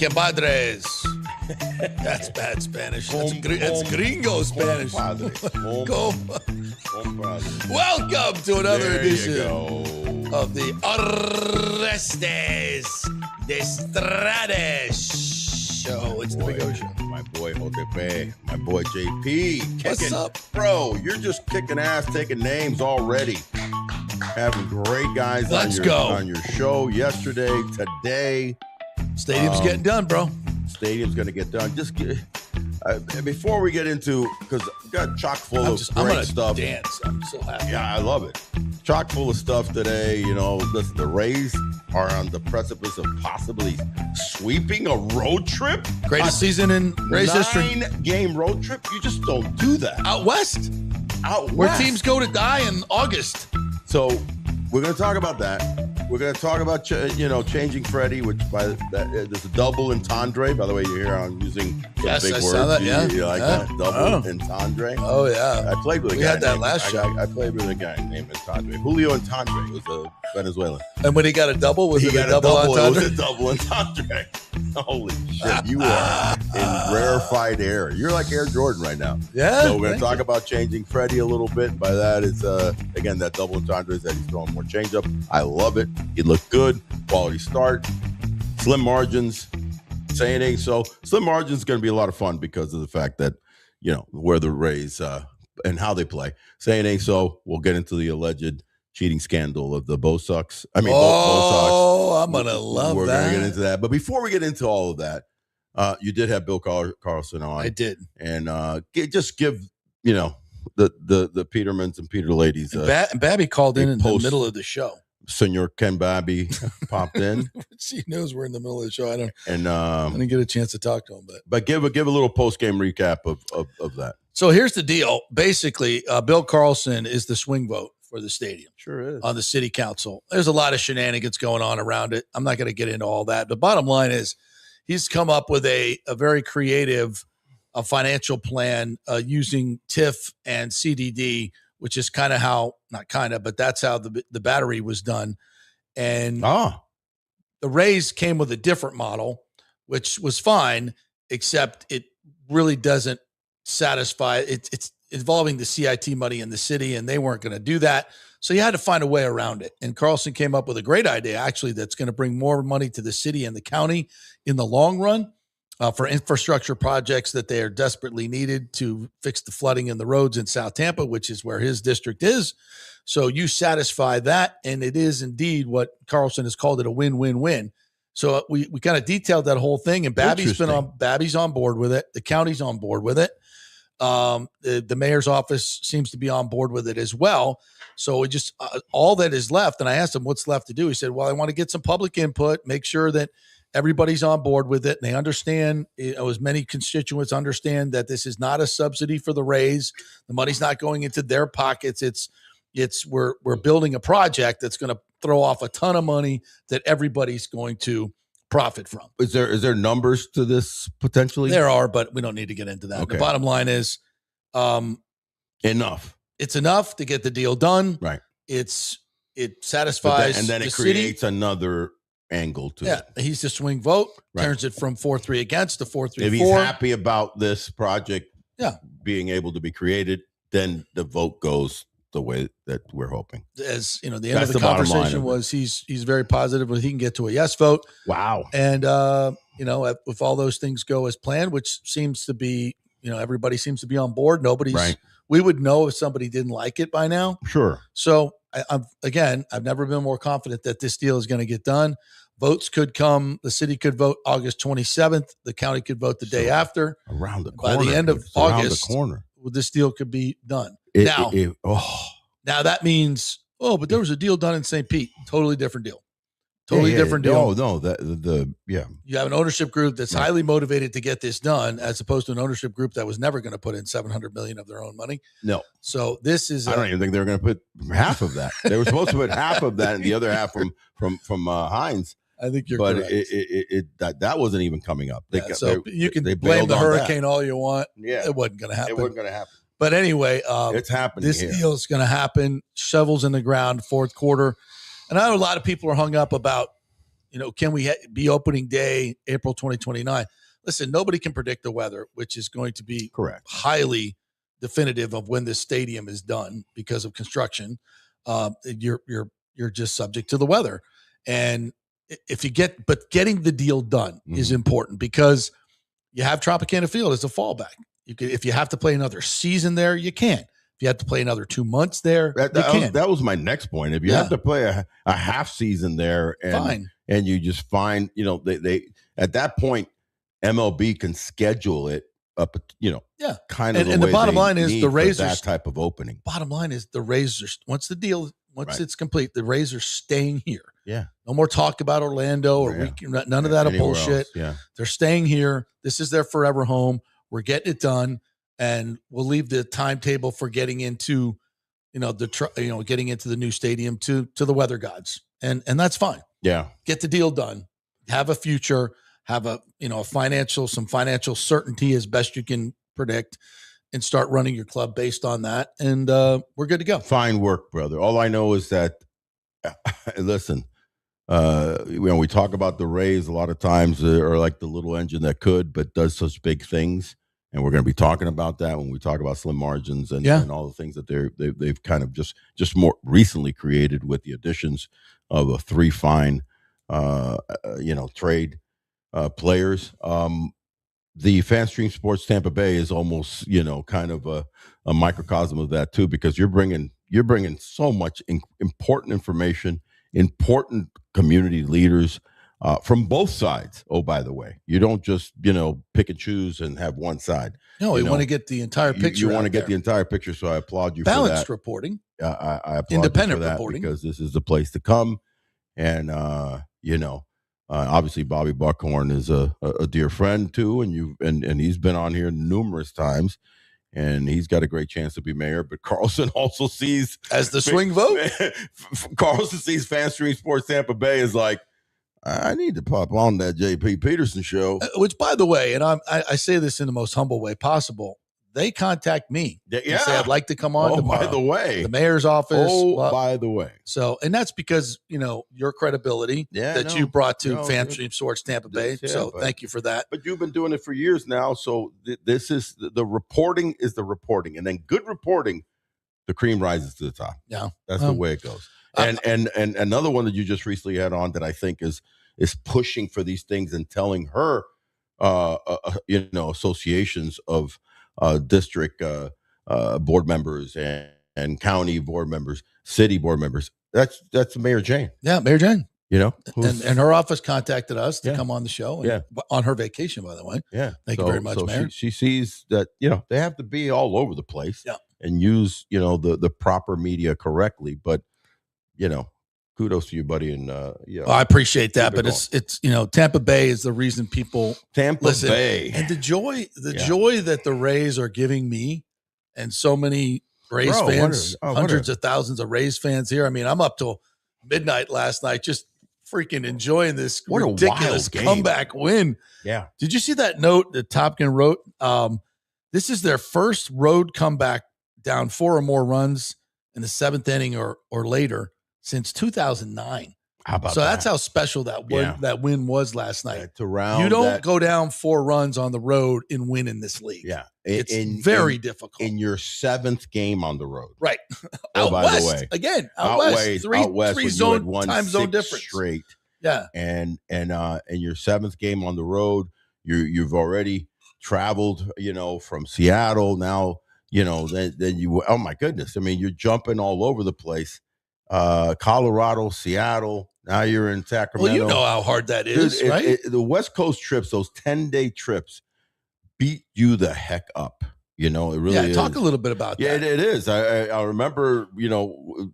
compadres. That's bad Spanish. That's gringo Spanish. Welcome to another edition of the Orestes Destrade Show. It's the Big O Show. My boy Otepe, my boy JP. What's up? Bro, you're just kicking ass, taking names already. Having great guys on your show yesterday, today. Stadium's getting done, bro. Stadium's going to get done. Before we get into, because we got chock full of great stuff. Dance. I'm so happy. Yeah, I love it. Chock full of stuff today. You know, listen, the Rays are on the precipice of possibly sweeping a road trip. Greatest season in Rays history. 9-game road trip. You just don't do that. Out west. Where teams go to die in August. So we're going to talk about that. We're going to talk about, changing Freddy, which there's a double entendre. By the way, you hear I'm using big words. Saw that, yeah. You like that? Double entendre. Oh, yeah. I played with a guy. We had that last show. I played with a guy named Entendre. Julio Entendre. He was a Venezuelan. And when he got a double, was it a double entendre? It was a double entendre. Holy shit. You are in rarefied air. You're like Air Jordan right now. Yeah. So we're going to talk about changing Freddy a little bit. By that is, again, that double entendre is that he's throwing more changeup. I love it. He looked good. Quality start. Slim margins. Saying ain't so. Slim margins is going to be a lot of fun because of the fact that, where the Rays and how they play. Saying ain't so. We'll get into the alleged cheating scandal of the Bo Sox. Bo Sox. I'm going to love We're that. We're going to get into that. But before we get into all of that, you did have Bill Carlson on. I did. And just give, the Petermans and Peter ladies. Babby called in the middle of the show. Senor Ken Babby popped in. She knows we're in the middle of the show. I didn't get a chance to talk to him, but give a little post game recap of that. So here's the deal. Basically, Bill Carlson is the swing vote for the stadium. Sure is. On the city council. There's a lot of shenanigans going on around it. I'm not going to get into all that. The bottom line is he's come up with a very creative financial plan using TIF and CDD, which is kind of how, not kind of, but that's how the battery was done. And the Rays came with a different model, which was fine, except it really doesn't satisfy. It's involving the CIT money in the city, and they weren't going to do that. So you had to find a way around it. And Carlson came up with a great idea, actually, that's going to bring more money to the city and the county in the long run. For infrastructure projects that they are desperately needed to fix the flooding in the roads in South Tampa, which is where his district is. So you satisfy that, and it is indeed what Carlson has called it, a win-win-win. So we kind of detailed that whole thing, and Babby's on board with it. The county's on board with it. The mayor's office seems to be on board with it as well. So we just all that is left, and I asked him what's left to do. He said, well, I want to get some public input, make sure that everybody's on board with it, and they understand, as many constituents understand that this is not a subsidy for the Rays. The money's not going into their pockets. We're building a project that's going to throw off a ton of money that everybody's going to profit from. Is there numbers to this potentially? There are, but we don't need to get into that. Okay. The bottom line is enough. It's enough to get the deal done. Right. It satisfies and then it creates another angle to it. He's the swing vote, turns it from 4-3 against to 4-3-4. If he's happy about this project being able to be created, then the vote goes the way that we're hoping. As the end of the conversation was he's very positive that he can get to a yes vote. Wow. And if all those things go as planned, which seems to be, everybody seems to be on board. We would know if somebody didn't like it by now. Sure. So I've never been more confident that this deal is going to get done. Votes could come. The city could vote August 27th. The county could vote the day after. Around the corner. By the end of August, this deal could be done. Now that means, but there was a deal done in St. Pete. Totally different deal. Different deal. You have an ownership group that's highly motivated to get this done, as opposed to an ownership group that was never going to put in $700 million of their own money. No. So this is. I don't even think they were going to put half of that. They were supposed to put half of that, and the other half from Heinz. I think you're correct. But that wasn't even coming up. You can blame the hurricane all you want. Yeah, it wasn't going to happen. But anyway, it's happening. This deal is going to happen. Shovels in the ground, fourth quarter. And I know a lot of people are hung up about Can we be opening day April 2029? Listen, nobody can predict the weather, which is going to be Correct. highly definitive of when this stadium is done because of construction. You're just subject to the weather, and getting the deal done is important because you have Tropicana Field as a fallback. If you have to play another season there, you can. If you have to play another 2 months there, that was my next point. If you have to play a half season there, and you just find, they at that point, MLB can schedule it up, kind of. And the bottom line is the Rays that type of opening. Bottom line is the Rays are, once it's complete, the Rays are staying here. Yeah. No more talk about Orlando or none of that bullshit. Else. Yeah. They're staying here. This is their forever home. We're getting it done, and we'll leave the timetable for getting into, getting into the new stadium to the weather gods, and that's fine. Yeah. Get the deal done. Have a future. Have some financial certainty as best you can predict, and start running your club based on that. And we're good to go. Fine work, brother. All I know is that, listen, we talk about the Rays a lot of times, are like the little engine that could, but does such big things. And we're going to be talking about that when we talk about slim margins and all the things that they've kind of just more recently created with the additions of a 3 fine, trade players. The FanStream Sports Tampa Bay is almost, kind of a microcosm of that too, because you're bringing so much important information, important community leaders from both sides. Oh, by the way, you don't just, pick and choose and have one side. No, you want to get the entire picture. You want to get the entire picture. So I applaud you Balanced for that. Reporting. I applaud independent you for that reporting, because this is the place to come. And, obviously Bobby Buckhorn is a dear friend too. And he's been on here numerous times. And he's got a great chance to be mayor, but Carlson also sees as the swing vote. Carlson sees FanStream Sports Tampa Bay is like, I need to pop on that JP Peterson show. Which, by the way, and I say this in the most humble way possible, they contact me. Yeah, and say I'd like to come on. Tomorrow. By the way, the mayor's office. By the way, so and that's because your credibility that you brought to FanStream Sports Tampa Bay. So thank you for that. But you've been doing it for years now. So this is the reporting is the reporting, and then good reporting, the cream rises to the top. Yeah, that's the way it goes. And another one that you just recently had on that I think is pushing for these things and telling her, associations of district board members and county board members, city board members. That's Mayor Jane. Yeah, Mayor Jane. And her office contacted us to come on the show. And on her vacation, by the way. Yeah, thank you very much, Mayor. She sees that they have to be all over the place. Yeah. And use the proper media correctly, but kudos to you, buddy. And I appreciate that, but it's Tampa Bay is the reason people listen. Bay and the joy that the Rays are giving me and so many Rays fans, hundreds of thousands of Rays fans here. I mean, I'm up till midnight last night just freaking enjoying this ridiculous comeback win. Yeah. Did you see that note that Topkin wrote? This is their first road comeback down 4 or more runs in the 7th inning or later since 2009. How about so that's how special that win was last night. You don't go down 4 runs on the road and win in this league. Yeah. It's very difficult. In your 7th game on the road. Right. Out by west, the way. Again, out west. Three time zone difference. Straight. Yeah. And your 7th game on the road, you've already traveled, from Seattle. Now, then you, oh my goodness. I mean, you're jumping all over the place. Colorado, Seattle. Now you're in Sacramento. Well, you know how hard that is, dude, right? The West Coast trips, those 10-day trips, beat you the heck up. It really is. Talk a little bit about that. Yeah, it is. I remember,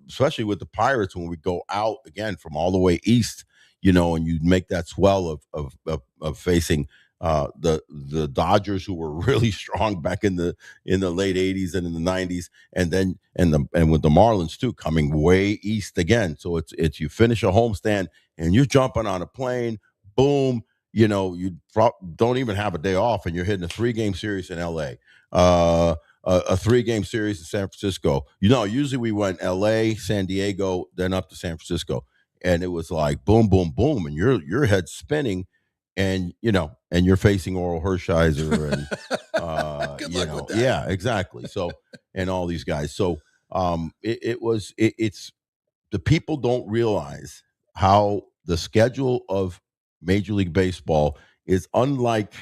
especially with the Pirates when we go out again from all the way east, and you make that swell of facing the Dodgers, who were really strong back in the late 80s and in the 90s, and then and with the Marlins too, coming way east again. So it's you finish a homestand and you're jumping on a plane, boom, you don't even have a day off, and you're hitting a 3-game series in LA, a 3-game series in San Francisco. Usually we went LA, San Diego, then up to San Francisco. and it was like boom, boom, boom, and your head's spinning, and and you're facing Oral Hershiser and Good luck with that. yeah, exactly. So and all these guys. So it's the people don't realize how the schedule of Major League Baseball is unlike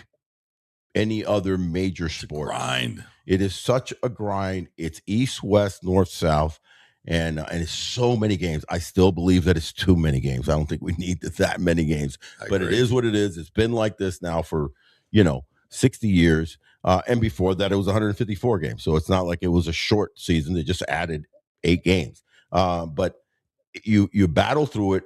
any other major sport. Grind. It is such a grind. It's east, west, north, south, and it's so many games. I still believe that it's too many games. I don't think we need that many games, but it is what it is. It's been like this now for 60 years, and before that it was 154 games. So it's not like it was a short season. They just added 8 games, but you battle through it.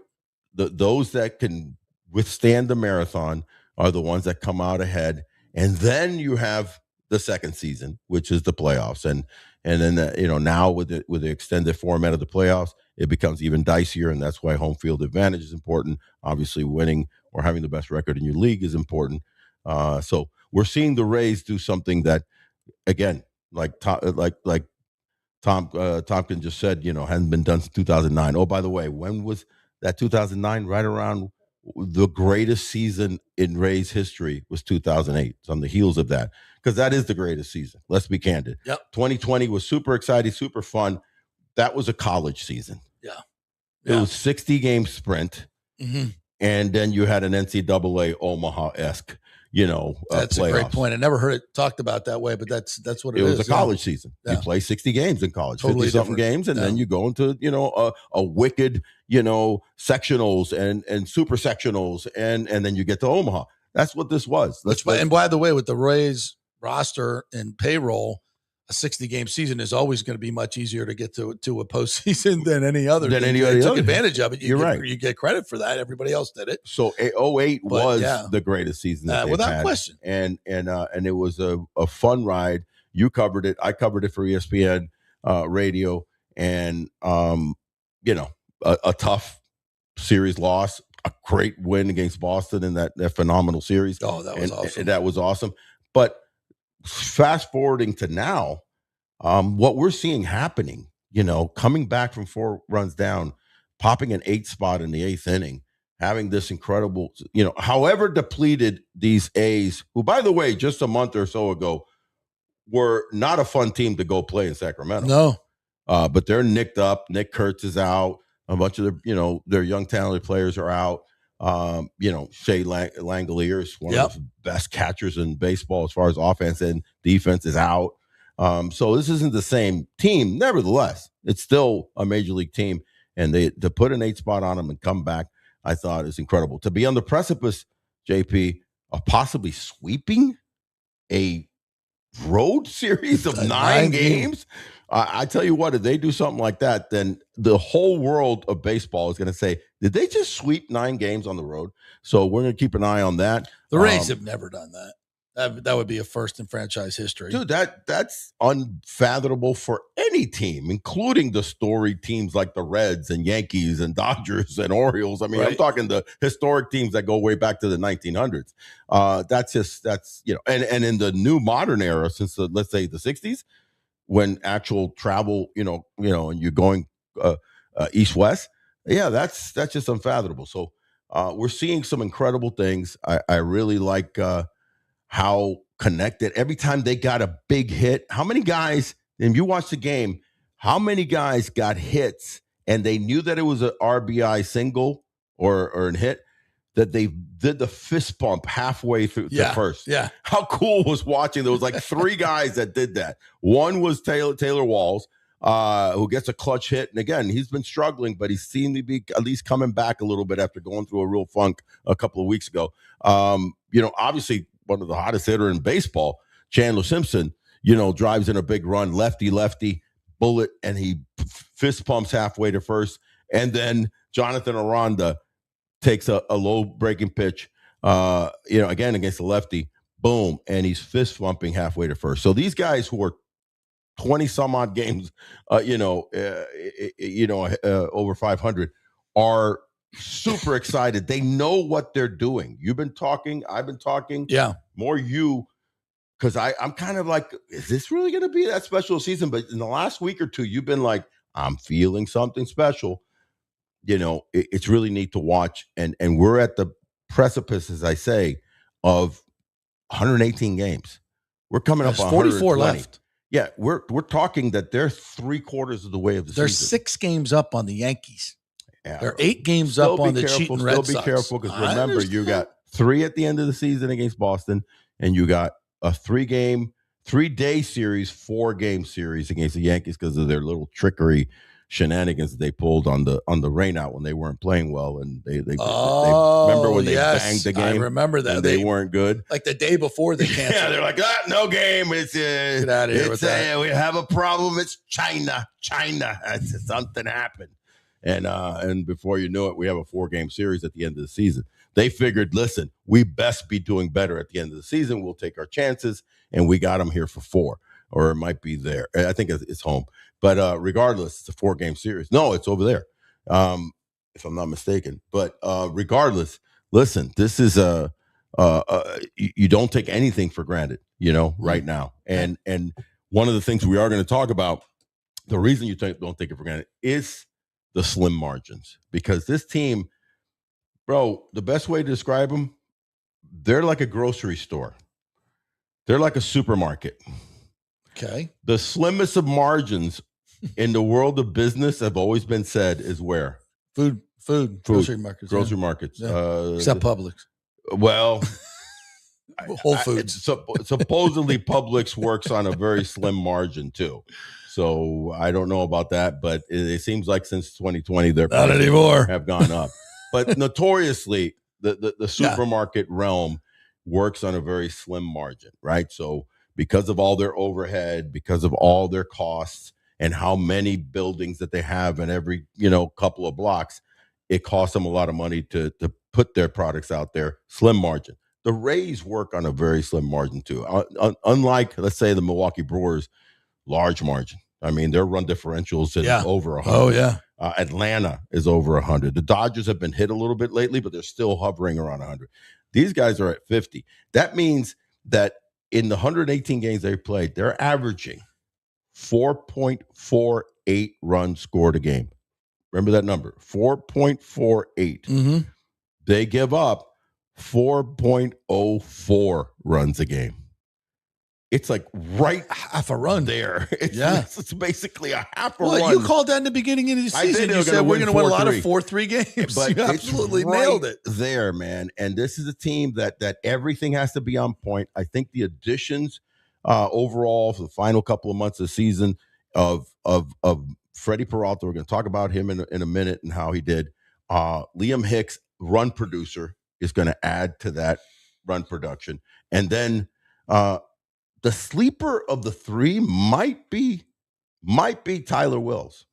Those that can withstand the marathon are the ones that come out ahead, and then you have the second season, which is the playoffs, and then now with the extended format of the playoffs, it becomes even dicier, and that's why home field advantage is important. Obviously, winning or having the best record in your league is important. So we're seeing the Rays do something that, again, like Tom Tompkins just said, hadn't been done since 2009. Oh, by the way, when was that? 2009, right around the greatest season in Rays history was 2008. It's on the heels of that, because that is the greatest season. Let's be candid. Yep. 2020 was super exciting, super fun. That was a college season. Yeah. It was 60-game sprint, and then you had an NCAA Omaha-esque. That's playoffs. A great point. I never heard it talked about that way, but that's what it is. It was a college season. Yeah. You play 60 games in college, totally 50-something games, and then you go into a wicked sectionals and super sectionals, and then you get to Omaha. That's what this was. And by the way, with the Rays roster and payroll, a 60-game season is always going to be much easier to get to a postseason than any other. They took advantage of it. You're right. You get credit for that. Everybody else did it. So 2008 was the greatest season that without had. question. And it was a fun ride. You covered it. I covered it for ESPN radio, and a tough series loss, a great win against Boston in that phenomenal series. Oh, that was awesome. That was awesome. But fast forwarding to now, what we're seeing happening, coming back from 4 runs down, popping an 8 spot in the 8th inning, having this incredible, however depleted these A's, who, by the way, just a month or so ago, were not a fun team to go play in Sacramento. No. But they're nicked up. Nick Kurtz is out. A bunch of their young talented players are out. Shea Langolier is one of the best catchers in baseball as far as offense, and defense is out. So this isn't the same team. Nevertheless, it's still a major league team, and to put an 8 spot on them and come back, I thought is incredible. To be on the precipice, JP, of possibly sweeping a road series of 9 games. I tell you what, if they do something like that, then the whole world of baseball is going to say, did they just sweep 9 games on the road? So we're going to keep an eye on that. The Rays have never done that. That would be a first in franchise history. Dude, that's unfathomable for any team, including the storied teams like the Reds and Yankees and Dodgers and Orioles. I mean, I'm talking the historic teams that go way back to the 1900s. And in the new modern era, since let's say the 60s, when actual travel, and you're going east-west, that's just unfathomable. So we're seeing some incredible things. I really like how connected every time they got a big hit. How many guys, and you watch the game, how many guys got hits and they knew that it was an RBI single or an hit, that they did the fist bump halfway through to first. Yeah. How cool was watching? There was like 3 guys that did that. One was Taylor Walls, who gets a clutch hit. And again, he's been struggling, but he seemed to be at least coming back a little bit after going through a real funk a couple of weeks ago. Obviously one of the hottest hitter in baseball, Chandler Simpson, drives in a big run, lefty bullet, and he fist pumps halfway to first. And then Jonathan Aranda takes a low breaking pitch, again against the lefty, boom, and he's fist bumping halfway to first. So these guys who are 20 some odd games, over 500, are super excited. They know what they're doing. You've been talking, I've been talking. Yeah, more you, because I'm kind of like, is this really going to be that special season? But in the last week or two, you've been like, I'm feeling something special. it's really neat to watch. And we're at the precipice, as I say, of 118 games. We're coming up on 44 120. left. Yeah, we're talking that they're 3/4 of the way of the They're season. 6 games up on the Yankees. Yeah. They're 8 games up on the cheating Red Sox. Still be careful, because remember, you got 3 at the end of the season against Boston, and you got a 3-day series, 4-game series against the Yankees because of their little trickery shenanigans they pulled on the rainout when they weren't playing well, and they remember when they banged the game. I remember that they weren't good. Like the day before they canceled. Yeah, they're like, no game. It's get out of here with that. We have a problem. It's China. Something happened, and before you knew it, we have a 4-game series at the end of the season. They figured, listen, we best be doing better at the end of the season. We'll take our chances, and we got them here for 4, or it might be there. I think it's home. But regardless, it's a 4-game series. No, it's over there, if I'm not mistaken. But regardless, listen, this is you don't take anything for granted, right now. And one of the things we are going to talk about, the reason you don't take it for granted is the slim margins. Because this team, bro, the best way to describe them, they're like a grocery store. They're like a supermarket. Okay. The slimmest of margins in the world of business have always been said is where? Food. Grocery markets. Grocery markets. Yeah. Except Publix. Well, Whole Foods. Supposedly Publix works on a very slim margin too. So I don't know about that, but it seems like since 2020 their not anymore have gone up. But notoriously, the supermarket realm works on a very slim margin, right? So because of all their overhead, because of all their costs, and how many buildings that they have in every couple of blocks, it costs them a lot of money to put their products out there. Slim margin. The Rays work on a very slim margin too. Unlike, let's say, the Milwaukee Brewers, large margin. I mean, their run differentials is over 100. Oh yeah. Atlanta is over 100. The Dodgers have been hit a little bit lately, but they're still hovering around 100. These guys are at 50. That means that in the 118 games they've played, they're averaging 4.48 runs scored a game. Remember that number, 4.48. Mm-hmm. They give up 4.04 runs a game. It's like right half a run there. It's basically a half a run. Well, you called that in the beginning of the season. You said we're going to win a lot of 4-3 games. But you absolutely nailed it there, man. And this is a team that everything has to be on point. I think the additions overall for the final couple of months of the season of Freddy Peralta, we're going to talk about him in a minute and how he did. Liam Hicks, run producer, is going to add to that run production. And then the sleeper of the 3 might be Tyler Wills.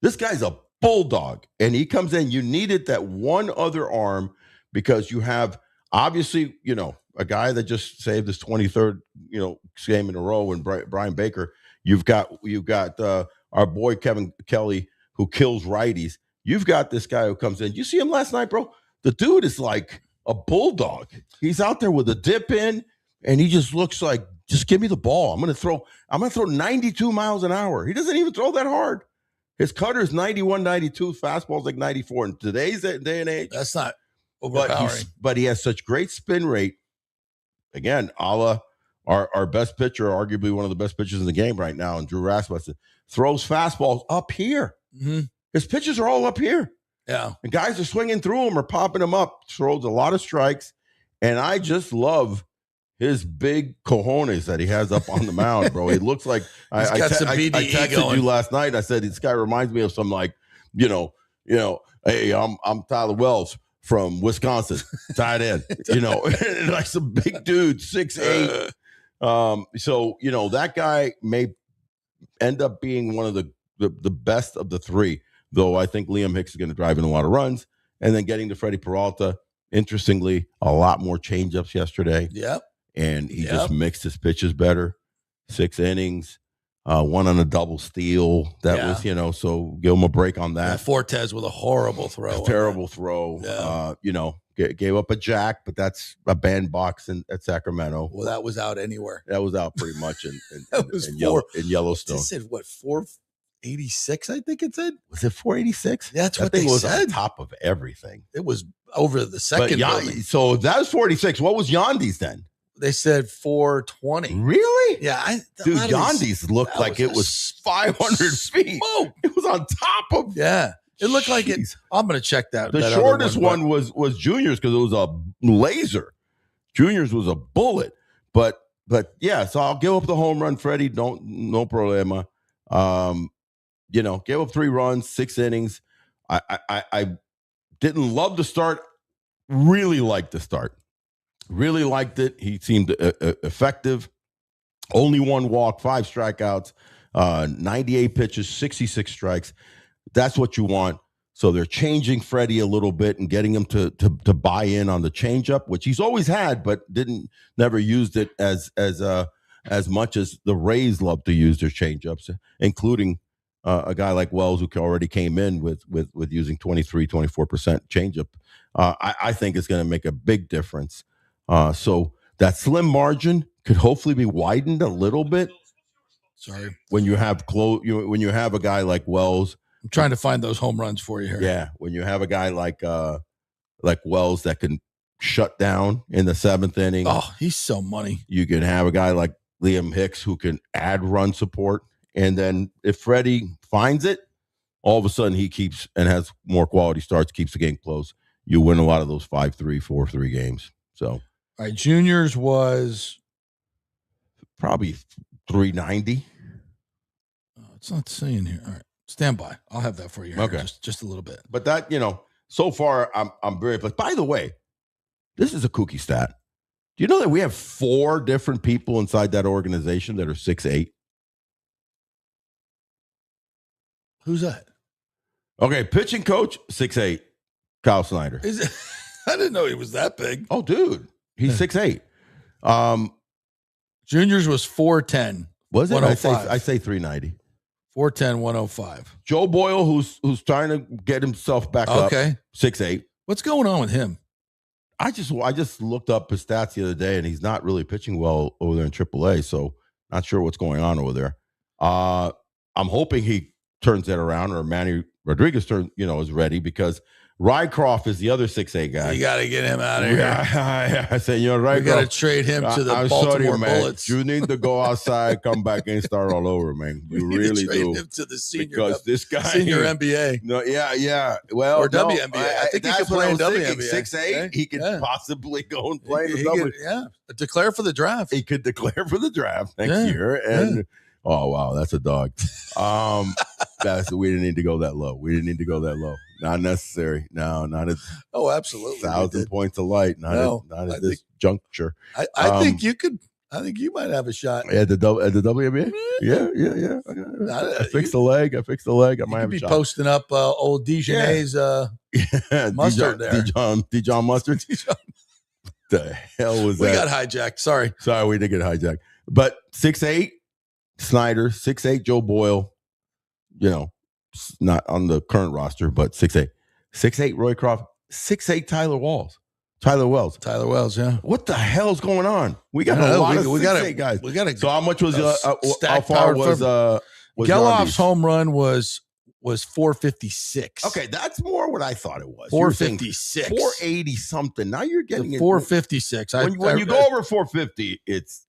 This guy's a bulldog, and he comes in. You needed that one other arm because you have obviously, a guy that just saved his 23rd, game in a row, and Brian Baker. You've got our boy Kevin Kelly, who kills righties. You've got this guy who comes in. You see him last night, bro? The dude is like a bulldog. He's out there with a dip in, and he just looks like, just give me the ball. I'm gonna throw 92 miles an hour. He doesn't even throw that hard. His cutter is 91, 92. Fastball's like 94. In today's day and age, that's not overpowering. But he has such great spin rate. Again, a la our best pitcher, arguably one of the best pitchers in the game right now, and Drew Rasmussen, throws fastballs up here. Mm-hmm. His pitches are all up here. Yeah. And guys are swinging through them or popping them up. Throws a lot of strikes. And I just love his big cojones that he has up on the mound, bro. He looks like I texted you last night. I said, this guy reminds me of some hey, I'm Tyler Wells from Wisconsin, tight end, like some big dude, 6'8". So, that guy may end up being one of the best of the 3, though I think Liam Hicks is going to drive in a lot of runs. And then getting to Freddy Peralta, interestingly, a lot more changeups yesterday. Yep. And he just mixed his pitches better. 6 innings, one on a double steal. That was, so give him a break on that. Fortes with a horrible throw. Terrible throw. Yeah. Gave up a jack, but that's a bandbox at Sacramento. Well, that was out anywhere. That was out pretty much in Yellowstone. They said, what, 4 486, I think it said. Was it 486? That's that what thing they was said. on top of everything. It was over the second building. So that was 46. What was Yandi's then? They said 420. Really? Yeah. Dude, Yandi's looked like it was 500 feet. It was on top of. Yeah. It looked like it. I'm going to check that. The shortest one was Junior's because it was a laser. Junior's was a bullet. But yeah, so I'll give up the home run, Freddie. No problema. Gave up 3 runs, 6 innings. I didn't love the start. Really liked the start. Really liked it. He seemed effective. Only 1 walk, 5 strikeouts, 98 pitches, 66 strikes. That's what you want. So they're changing Freddie a little bit and getting him to buy in on the changeup, which he's always had, but never used it as much as the Rays love to use their changeups, including a guy like Wells who already came in with using 24% changeup. I think it's going to make a big difference. So that slim margin could hopefully be widened a little bit. Sorry, when you have when you have a guy like Wells. I'm trying to find those home runs for you here. Yeah, when you have a guy like Wells that can shut down in the 7th inning. Oh, he's so money. You can have a guy like Liam Hicks who can add run support. And then if Freddie finds it, all of a sudden he keeps and has more quality starts, keeps the game close. You win a lot of those 5-3, 4-3 games. So, all right, Junior's was probably 390. It's not saying here. All right. Stand by. I'll have that for you. Okay. Just a little bit. But that, so far I'm very pleased. By the way, this is a kooky stat. Do you know that we have 4 different people inside that organization that are 6'8"? Who's that? Okay, pitching coach, 6'8", Kyle Snyder. I didn't know he was that big. Oh, dude. He's 6'8". Junior's was 410. Was it? I say 390. 410, 105. Joe Boyle, who's trying to get himself back up. Okay. 6'8". What's going on with him? I just looked up his stats the other day, and he's not really pitching well over there in AAA, so not sure what's going on over there. I'm hoping he turns that around, or Manny Rodriguez is ready, because Rycroft is the other 6'8" guy. You got to get him out of here. Yeah, I said, Rycroft. We got to trade him to the Baltimore Bullets. You need to go outside, come back, and start all over, man. You really trade do. Him to the senior, because this guy, senior NBA. No, yeah. Well, or WNBA. I think he could play in WNBA. 6'8", he could possibly go and play in the WNBA. Declare for the draft. He could declare for the draft next year, and. Oh, wow, that's a dog. We didn't need to go that low. Not necessary. No, not at. Oh, absolutely. 1,000 points of light. Not at this juncture. I think you could. I think you might have a shot at the WNBA. Yeah. I fixed the leg. I might have a shot. Posting up old Dijon's mustard there. Dijon mustard. The hell was that? We got hijacked. Sorry, we did get hijacked. But 6'8". Snyder, 6'8", Joe Boyle, not on the current roster, but 6'8". 6'8", Roycroft, 6'8", Tyler Wells. Yeah. What the hell's going on? We got a lot of 6'8" guys. We got. So how much was how far was Geloff's home run was 456. Okay, that's more what I thought it was. 456. 480 something. Now you're getting 456. When you go over 450, it's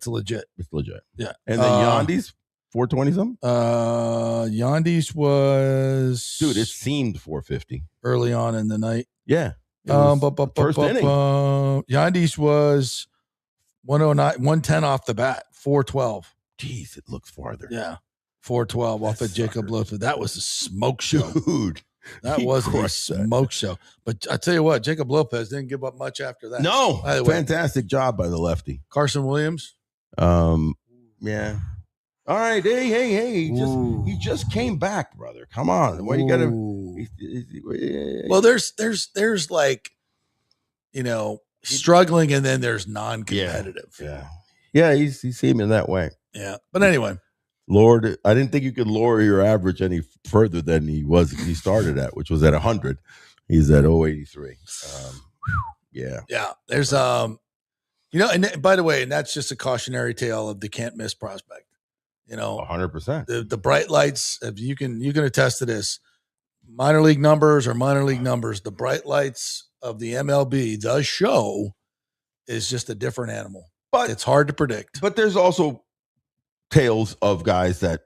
legit. It's legit. Yeah. And then Yandi's 420 something? Yandi's was, dude, it seemed 450 early on in the night. Yeah. First inning. Yandi's was 109, 110 off the bat, 412. Jeez, it looks farther. Yeah. 412 off of Jacob Lopez. That was a smoke show. Dude. That was a smoke show. But I tell you what, Jacob Lopez didn't give up much after that. No. Fantastic job by the lefty. Carson Williams. Yeah. All right. Hey. He just came back, brother. Come on. Why you gotta Well, there's like, struggling, and then there's non-competitive. Yeah, he's seeming that way. Yeah. But anyway. Lord, I didn't think you could lower your average any further than he started at, which was at 100. He's at 083. Yeah. There's and by the way, and that's just a cautionary tale of the can't miss prospect. 100%. The bright lights. If you can attest to this. Minor league numbers are minor league numbers. The bright lights of the MLB does show is just a different animal. But it's hard to predict. But there's also tales of guys that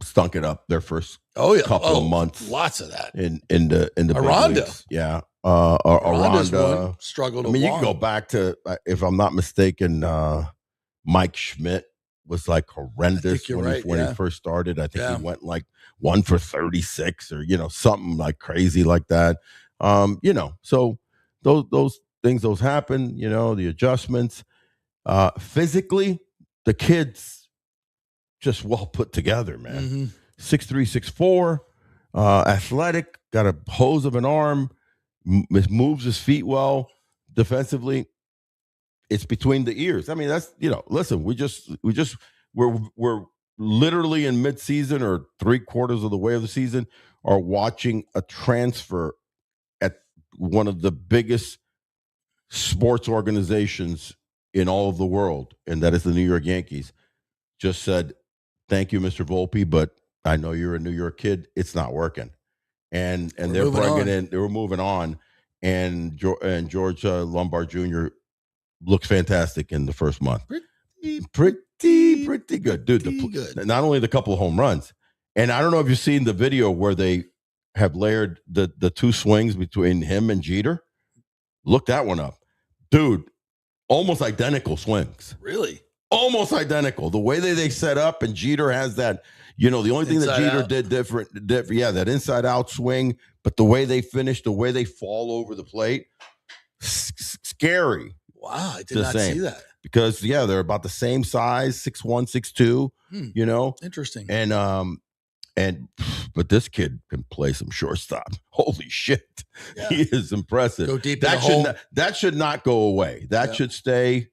stunk it up their first couple of months. Lots of that in the Aranda. Yeah. Aranda struggled. I mean, you can go back to, if I'm not mistaken, Mike Schmidt was like horrendous when he first started. I think he went like 1 for 36 or something like crazy like that. So those things happen. The adjustments. Physically, the kid's just well put together, man. Mm-hmm. 6'3", 6'4", athletic, got a hose of an arm, moves his feet well defensively. It's between the ears. I mean, that's listen, we're literally in midseason or 3/4 of the way of the season are watching a transfer at one of the biggest sports organizations in all of the world, and that is the New York Yankees. Just said, thank you, Mr. Volpe, but I know you're a New York kid. It's not working. And they're bringing in, they were moving on. And George Lombard Jr. looks fantastic in the first month. Pretty good. Dude, good. Not only the couple of home runs. And I don't know if you've seen the video where they have layered the two swings between him and Jeter. Look that one up. Dude, almost identical swings. Really? Almost identical. The way they set up, and Jeter has that, the only thing that Jeter did different, that inside out swing, but the way they finish, the way they fall over the plate, scary. Wow, I did not see that. Because they're about the same size, 6'1", 6'2", Interesting. But this kid can play some shortstop. Holy shit. Yeah. He is impressive. Go deep in the hole. That should not go away. That should stay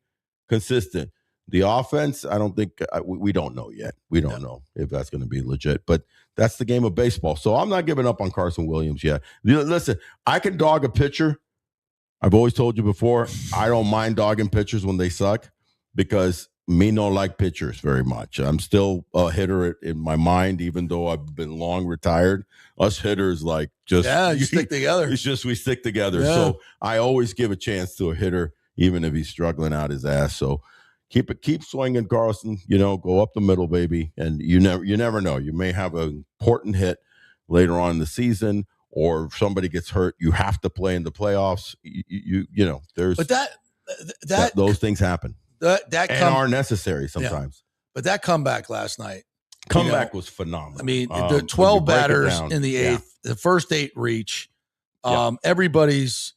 consistent. The offense, I don't think we don't know yet. We don't know if that's going to be legit, but that's the game of baseball. So I'm not giving up on Carson Williams yet. Listen, I can dog a pitcher. I've always told you before, I don't mind dogging pitchers when they suck because me don't like pitchers very much. I'm still a hitter in my mind, even though I've been long retired. Us hitters you stick together. It's just we stick together. Yeah. So I always give a chance to a hitter, even if he's struggling out his ass. So keep swinging, Carlson. Go up the middle, baby. And you never know. You may have an important hit later on in the season, or if somebody gets hurt, you have to play in the playoffs. There's but that those things happen. Are necessary sometimes. But that comeback last night. Comeback was phenomenal. I mean, the 12 batters in the eighth, the first 8 reach. Everybody's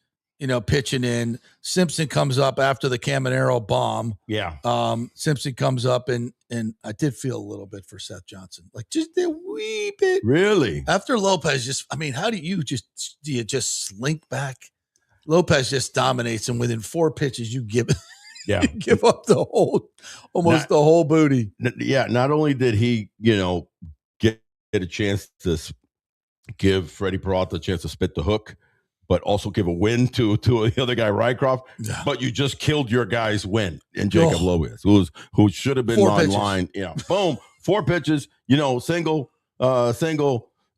pitching in. Simpson comes up after the Caminero bomb. Yeah. Simpson comes up and I did feel a little bit for Seth Johnson. Like just a wee bit. Really? After Lopez how do you just slink back? Lopez just dominates, and within 4 pitches you give up the whole booty. Yeah. Not only did he, get a chance to give Freddy Peralta a chance to spit the hook, but also give a win to the other guy, Rycroft. Yeah. But you just killed your guy's win in Jacob Lopez, who should have been online. Yeah, boom, 4 pitches. Single,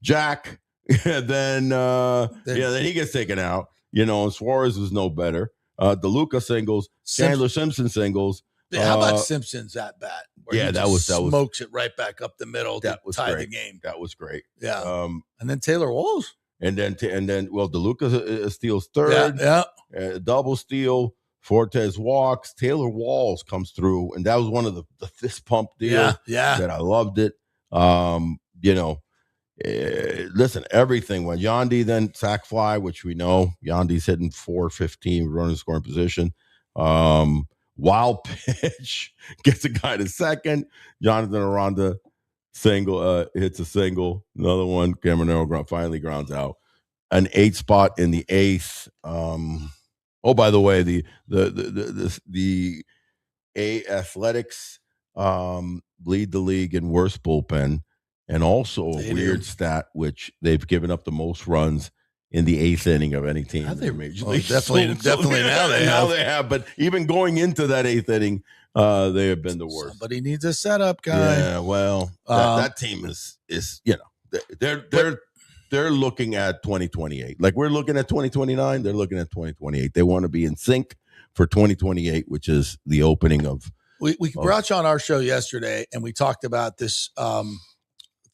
jack, and then he gets taken out. And Suarez was no better. DeLuca singles, Chandler Simpson singles. How about Simpson's at bat? That was smokes it right back up the middle to tie the game. That was great. Yeah. And then Taylor Walls. And then DeLuca steals third. Double steal. Fortes walks. Taylor Walls comes through, and that was one of the fist pump deals. That I loved it. Listen, everything when Yandy then sack fly, which we know Yandy's hitting 415, running scoring position. Wild pitch gets a guy to second. Jonathan Aranda hits a single. Another one, Caminero finally grounds out. An 8 spot in the 8th. By the way, the Athletics lead the league in worst bullpen, and also a weird stat, which they've given up the most runs in the 8th inning of any team. Definitely now they have. But even going into that 8th inning, They have been the worst. Somebody needs a setup guy. Yeah, well, that team is they're looking at 2028. Like we're looking at 2029. They're looking at 2028. They want to be in sync for 2028, which is the opening of. We brought you on our show yesterday, and we talked about this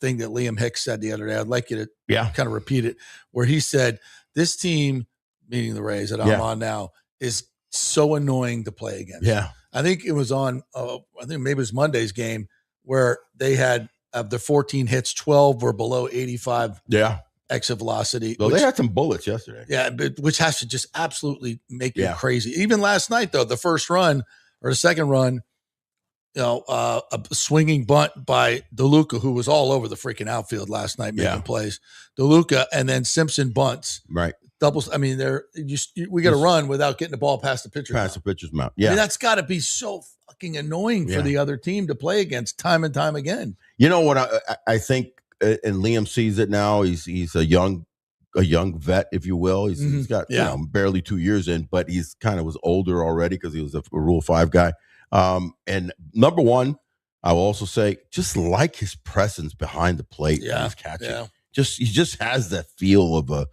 thing that Liam Hicks said the other day. I'd like you to kind of repeat it, where he said this team, meaning the Rays that I'm on now, is so annoying to play against. Yeah. I think it was on, I think maybe it was Monday's game where they had, of the 14 hits, 12 were below 85 exit velocity. Well, they had some bullets yesterday. Yeah, which has to just absolutely make you crazy. Even last night, though, the first run or the second run, a swinging bunt by DeLuca, who was all over the freaking outfield last night making plays. DeLuca and then Simpson bunts. Right. Doubles. I mean, we got to run without getting the ball past the pitcher's mouth. Yeah. I mean, that's got to be so fucking annoying for the other team to play against time and time again. You know what I think, and Liam sees it now. He's a young vet, if you will. He's got barely 2 years in, but he's kind of was older already because he was a Rule 5 guy. And number one, I will also say, just like his presence behind the plate when he's catching. Yeah. He just has that feel of a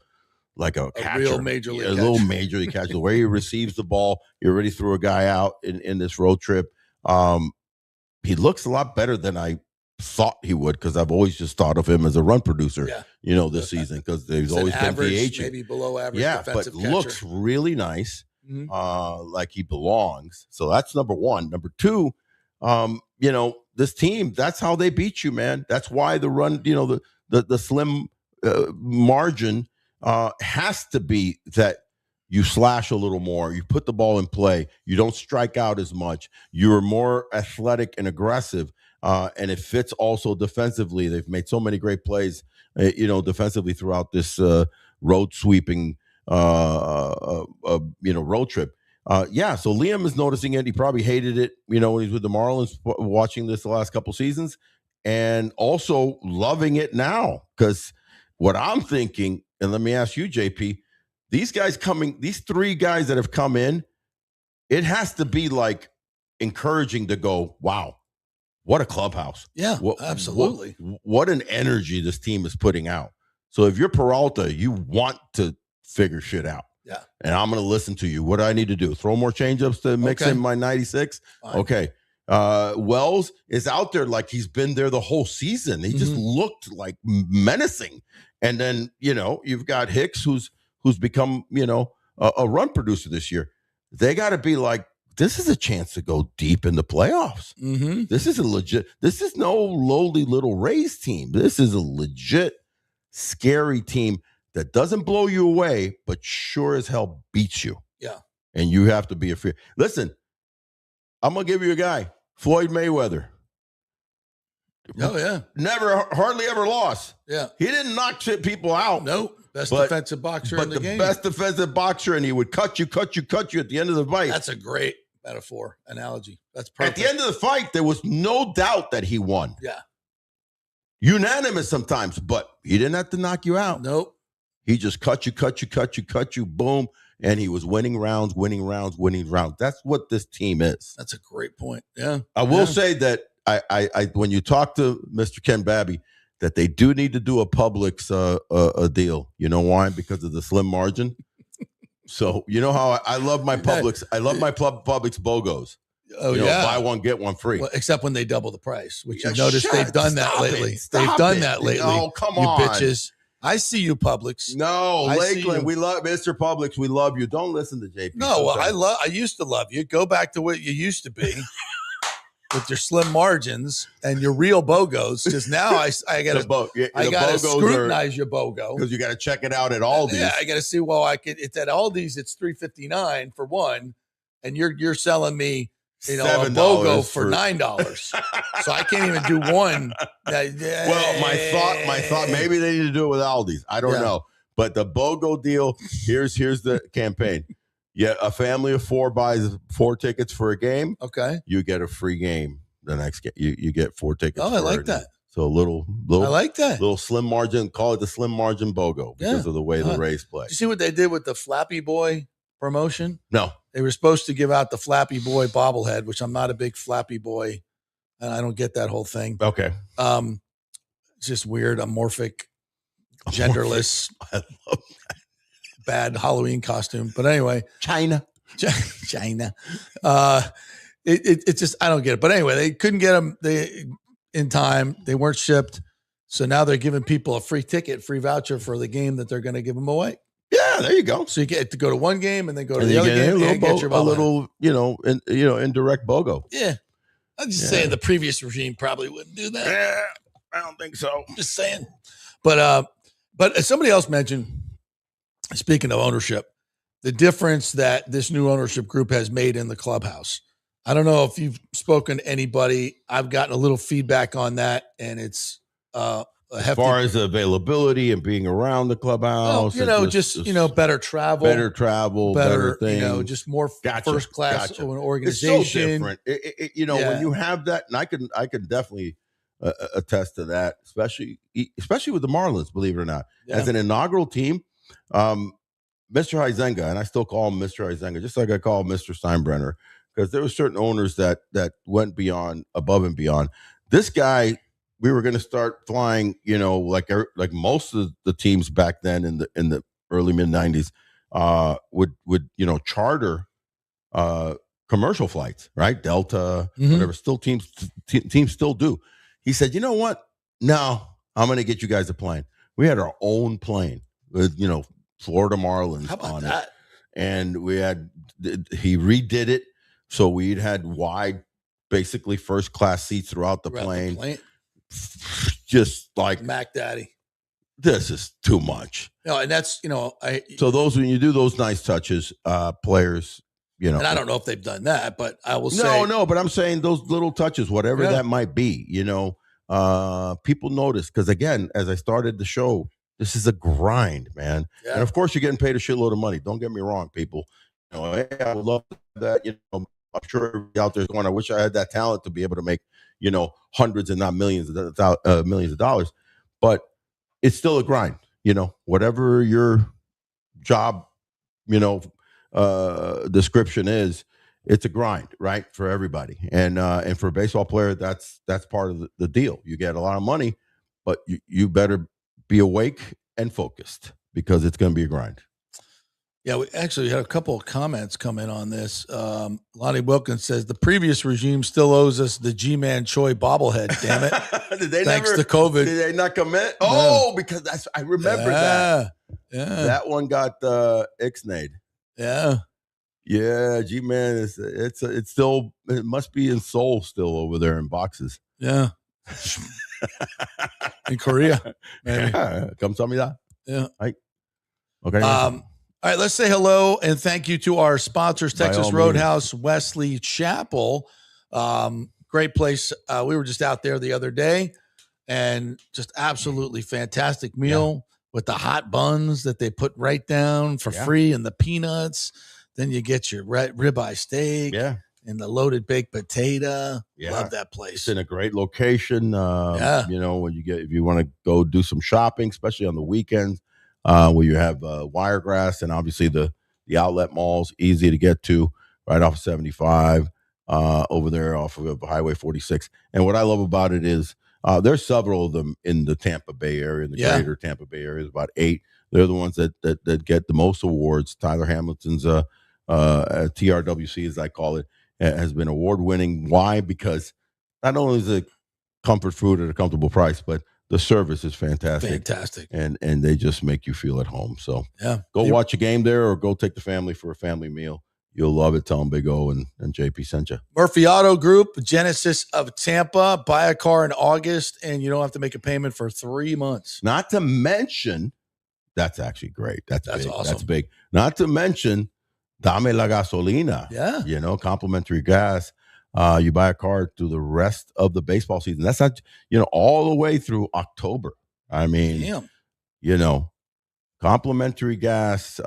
catcher, real major league catcher. Little major league catcher. The way he receives the ball, he already threw a guy out in this road trip. He looks a lot better than I thought he would, because I've always just thought of him as a run producer, this season, because he's always been DH, maybe below average. But catcher. Looks really nice, like he belongs. So that's number one. Number two, this team, that's how they beat you, man. That's why the run, the slim margin has to be that you slash a little more, you put the ball in play, you don't strike out as much, you're more athletic and aggressive, and it fits also defensively. They've made so many great plays, defensively throughout this road sweeping, road trip. So Liam is noticing it. He probably hated it, when he's with the Marlins watching this the last couple seasons, and also loving it now, because what I'm thinking, and let me ask you, JP, these three guys that have come in, it has to be like encouraging to go, wow, what a clubhouse. Yeah, absolutely. What an energy this team is putting out. So if you're Peralta, you want to figure shit out. Yeah. And I'm going to listen to you. What do I need to do? Throw more changeups to mix in my 96? Fine. Okay. Wells is out there like he's been there the whole season. He just looked like menacing. And then, you've got Hicks, who's become, a run producer this year. They got to be like, this is a chance to go deep in the playoffs. Mm-hmm. This is no lowly little Rays team. This is a legit, scary team that doesn't blow you away, but sure as hell beats you. Yeah. And you have to be afraid. Listen, I'm going to give you a guy, Floyd Mayweather. Oh, yeah. Hardly ever lost. Yeah. He didn't knock people out. Nope. Best defensive boxer in the game. Best defensive boxer, and he would cut you at the end of the fight. That's a great metaphor, analogy. That's perfect. At the end of the fight, there was no doubt that he won. Yeah. Unanimous sometimes, but he didn't have to knock you out. Nope. He just cut you, boom. And he was winning rounds. That's what this team is. That's a great point. Yeah. I will say that I when you talk to Mr. Ken Babby, that they do need to do a Publix a deal. You know why? Because of the slim margin. So you know how I love my Publix. I love my Publix BOGOs. Oh, buy one, get one free. Well, except when they double the price, which you've noticed they've done that lately. They've done that lately. Oh, come on. You bitches. I see you, Publix. No, Lakeland, we love Mr. Publix. We love you. Don't listen to JP. No, well, I used to love you. Go back to what you used to be with your slim margins and your real BOGOs. Because now I got to scrutinize your BOGO, because you got to check it out at Aldi's. Yeah, I got to see. Well, it's at Aldi's. It's $3.59 for one, and you're selling me a BOGO for $9. So I can't even do one. Well, my thought, maybe they need to do it with Aldi's. I don't know. But the BOGO deal, here's the campaign. Yeah, a family of four buys 4 tickets for a game. Okay. You get a free game the next game. You get 4 tickets. Oh, I like that. So a little I like that. Little slim margin, call it the slim margin BOGO because of the way the Rays play. Did you see what they did with the Flappy Boy promotion? No. They were supposed to give out the Flappy Boy bobblehead, which I'm not a big Flappy Boy, and I don't get that whole thing. Okay. It's just weird, amorphic, genderless, I love bad Halloween costume. But anyway, China. It's just, I don't get it. But anyway, they couldn't get them in time. They weren't shipped. So now they're giving people a free ticket, free voucher for the game that they're going to give them away. Yeah, there you go. So you get to go to one game and then go to the other game and get your a little, indirect BOGO. Yeah. I'm just saying the previous regime probably wouldn't do that. Yeah, I don't think so. Just saying. But as somebody else mentioned, speaking of ownership, the difference that this new ownership group has made in the clubhouse. I don't know if you've spoken to anybody. I've gotten a little feedback on that, and it's as far as availability and being around the clubhouse. Better travel, better things. Just more first class of an organization. It's so different. When you have that, and I can definitely attest to that, especially with the Marlins, believe it or not, as an inaugural team. Mr. Huizenga, and I still call him Mr. Huizenga, just like I call Mr. Steinbrenner, because there were certain owners that went above and beyond. This guy, we were going to start flying, like most of the teams back then in the early mid 90s, would charter commercial flights, right? Delta, whatever. Still teams still do. He said, you know what? No, I'm going to get you guys a plane. We had our own plane with Florida Marlins on it, and he redid it, so we'd had wide, basically first class seats throughout the plane. Just like Mac Daddy, this is too much. And that's so those, when you do those nice touches, players, and I don't know if they've done that, but I will say but I'm saying those little touches, whatever that might be, people notice, because again, as I started the show, this is a grind, man. Yeah. And of course, you're getting paid a shitload of money. Don't get me wrong, people. Hey, I would love that. I'm sure everybody out there is going, I wish I had that talent to be able to make, hundreds and not millions of dollars. But it's still a grind. Whatever your job, description is, it's a grind, right, for everybody. And for a baseball player, that's part of the deal. You get a lot of money, but you better be awake and focused, because it's going to be a grind. Yeah, we actually had a couple of comments come in on this. Lonnie Wilkins says the previous regime still owes us the G-Man Choi bobblehead. Damn it! Thanks to COVID, did they not commit? Oh, because I remember that. Yeah, that one got ixnayed. Yeah. Yeah, G-Man it's still, it must be in Seoul still over there in boxes. Yeah. In Korea, maybe. Come tell me that. Yeah. Okay. All right, let's say hello and thank you to our sponsors, Texas Roadhouse, Wesley Chapel. Great place. We were just out there the other day, and just absolutely fantastic meal with the hot buns that they put right down for free, and the peanuts. Then you get your ribeye steak. Yeah. And the loaded baked potato. Yeah. Love that place. It's in a great when if you want to go do some shopping, especially on the weekends, where you have Wiregrass and obviously the outlet malls, easy to get to, right off of 75, over there off of Highway 46. And what I love about it is there's several of them in the Tampa Bay area, in the greater Tampa Bay area. There's about 8. They're the ones that get the most awards. Tyler Hamilton's TRWC, as I call it, has been award-winning. Why? Because not only is it comfort food at a comfortable price, but the service is fantastic. And they just make you feel at home. So go watch a game there, or go take the family for a family meal. You'll love it. Tell them Big O and JP sent you. Murphy Auto Group, Genesis of Tampa. Buy a car in August, and you don't have to make a payment for 3 months. Not to mention, that's actually great. That's big. Awesome. That's big. Not to mention, Dame la gasolina. Yeah. Complimentary gas. You buy a car through the rest of the baseball season. That's not, all the way through October. I mean, complimentary gas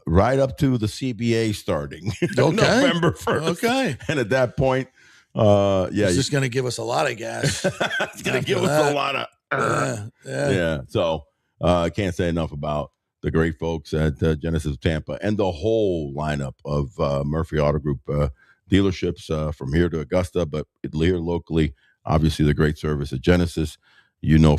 right up to the CBA starting November 1st. Okay. And at that point, it's just going to give us a lot of gas. It's going to give us a lot of. So I can't say enough about the great folks at Genesis of Tampa, and the whole lineup of Murphy Auto Group dealerships from here to Augusta, but here locally, obviously the great service at Genesis,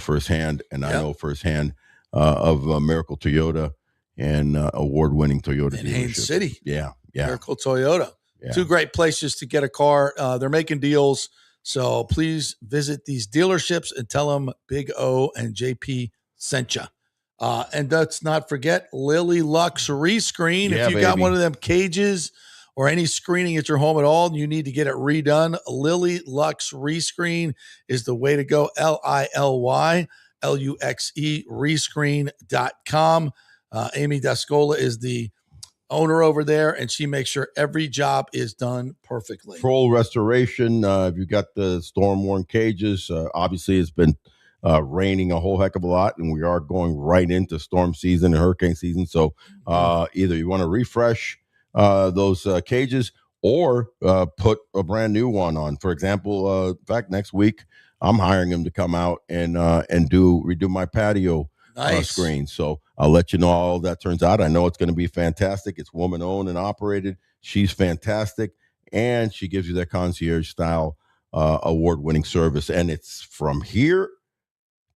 firsthand, and I know firsthand of Miracle Toyota and award-winning Toyota in dealership. Haines City. Yeah. Miracle Toyota. Yeah. 2 great places to get a car. They're making deals. So please visit these dealerships and tell them Big O and JP sent you. And let's not forget Lily Lux Rescreen. If you got one of them cages or any screening at your home at all, and you need to get it redone, Lily Lux Rescreen is the way to go. LILYLUXE rescreen.com. Amy Dascola is the owner over there, and she makes sure every job is done perfectly. Full restoration. If you got the storm-worn cages, obviously it's been raining a whole heck of a lot, and we are going right into storm season and hurricane season. So either you want to refresh those cages or put a brand new one on. For example, in fact, next week I'm hiring him to come out and redo my patio screen. So I'll let you know how all that turns out. I know it's going to be fantastic. It's woman owned and operated. She's fantastic, and she gives you that concierge style award-winning service, and it's from here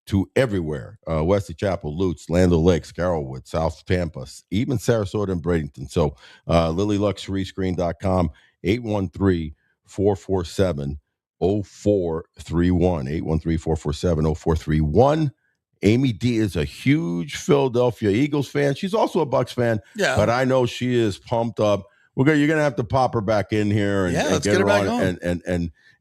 to everywhere. Wesley Chapel, Lutz, Land O'Lakes, Carrollwood, South Tampa, even Sarasota and Bradenton. So LilyLuxRescreen.com, 813-447-0431, 813-447-0431. Amy D is a huge Philadelphia Eagles fan. She's also a Bucs fan, but I know she is pumped up. You're going to have to pop her back in here and get her on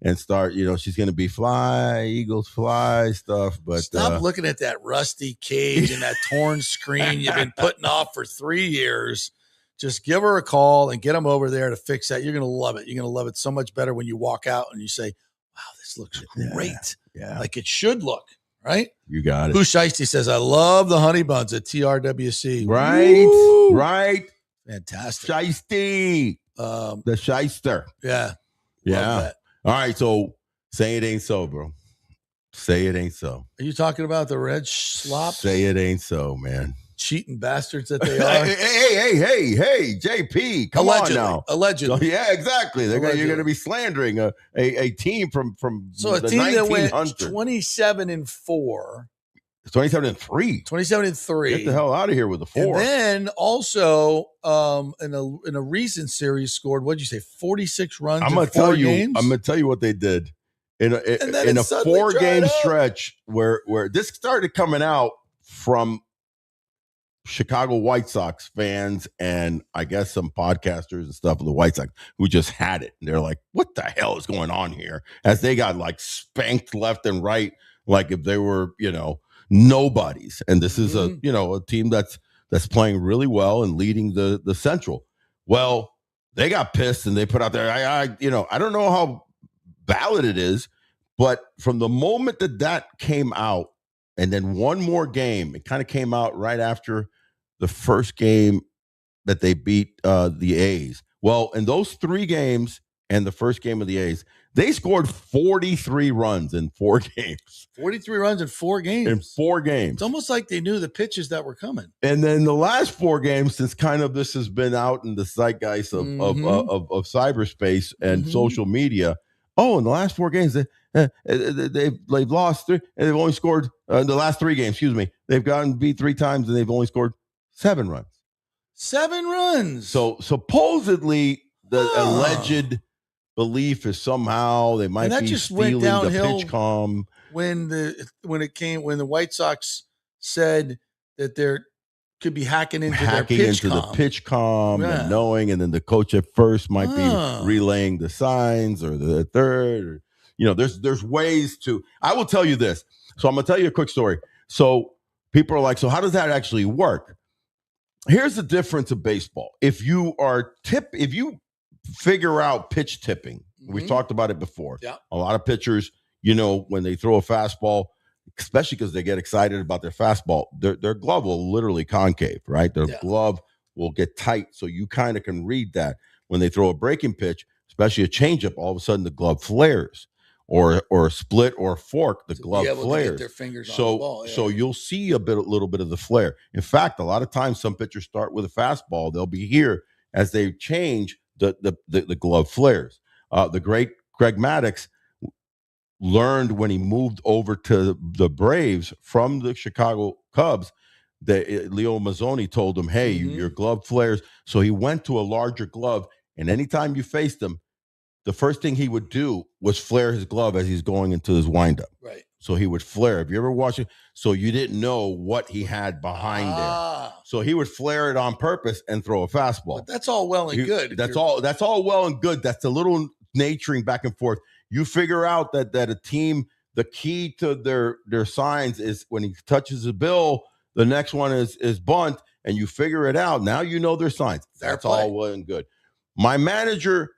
and start, she's going to be fly, Eagles fly stuff. But stop looking at that rusty cage and that torn screen you've been putting off for 3 years. Just give her a call and get them over there to fix that. You're going to love it. You're going to love it so much better when you walk out and you say, wow, this looks great. Yeah. Like it should look. Right? You got it. Boo Shiesty says, I love the honey buns at TRWC. Right. Woo! Right. Fantastic. Shiesty. The shyster. Yeah. Yeah. All right. So say it ain't so, bro. Say it ain't so. Are you talking about the red slops? Say it ain't so, man. Cheating bastards that they are. hey, JP, come on now. Allegedly. So, yeah, exactly. You're going to be slandering a team from so a the team 1900s. That went 27-4. 27-3. 27-3. Get the hell out of here with the 4. And then also in a recent series scored, what'd you say, 46 runs in 4 games? I'm going to tell you what they did. In a 4-game stretch where this started coming out from Chicago White Sox fans and I guess some podcasters and stuff of the White Sox who just had it. And they're like, what the hell is going on here? As they got like spanked left and right, like if they were, nobodies. And this is a team that's playing really well and leading the Central. Well, they got pissed and they put out there, I don't know how valid it is, but from the moment that came out, and then one more game, it kind of came out right after the first game that they beat the A's. Well, in those 3 games and the first game of the A's, they scored 43 runs in 4 games. 43 runs in 4 games? In 4 games. It's almost like they knew the pitches that were coming. And then the last 4 games, since kind of this has been out in the zeitgeist of cyberspace and social media, in the last 4 games, they've lost 3, and they've only scored the last 3 games. Excuse me, they've gotten beat 3 times, and they've only scored 7 runs. 7 runs. So supposedly the alleged belief is somehow they might be stealing the pitch calm. When the White Sox said that there could be hacking into the pitch calm and knowing, and then the coach at first might be relaying the signs or the third. Or, there's ways to. I will tell you this. So I'm gonna tell you a quick story. So people are like, so how does that actually work? Here's the difference of baseball. If you figure out pitch tipping, we've talked about it before. Yeah. A lot of pitchers, when they throw a fastball, especially because they get excited about their fastball, their glove will literally concave, right? Their glove will get tight, so you kind of can read that. When they throw a breaking pitch, especially a changeup, all of a sudden the glove flares. or a split or a fork, the glove be able to flares. get their fingers on the ball. Yeah. So you'll see a little bit of the flare. In fact, a lot of times some pitchers start with a fastball. They'll be here as they change the glove flares. The great Greg Maddux learned when he moved over to the Braves from the Chicago Cubs that Leo Mazzoni told him, hey, your glove flares. So he went to a larger glove, and anytime you faced him, the first thing he would do was flare his glove as he's going into his windup. Right. So he would flare. Have you ever watched it? So you didn't know what he had behind there. So he would flare it on purpose and throw a fastball. But that's all well and good. That's all well and good. That's a little naturing back and forth. You figure out that a team, the key to their signs is when he touches the bill, the next one is bunt, and you figure it out. Now you know their signs. That's all well and good. My manager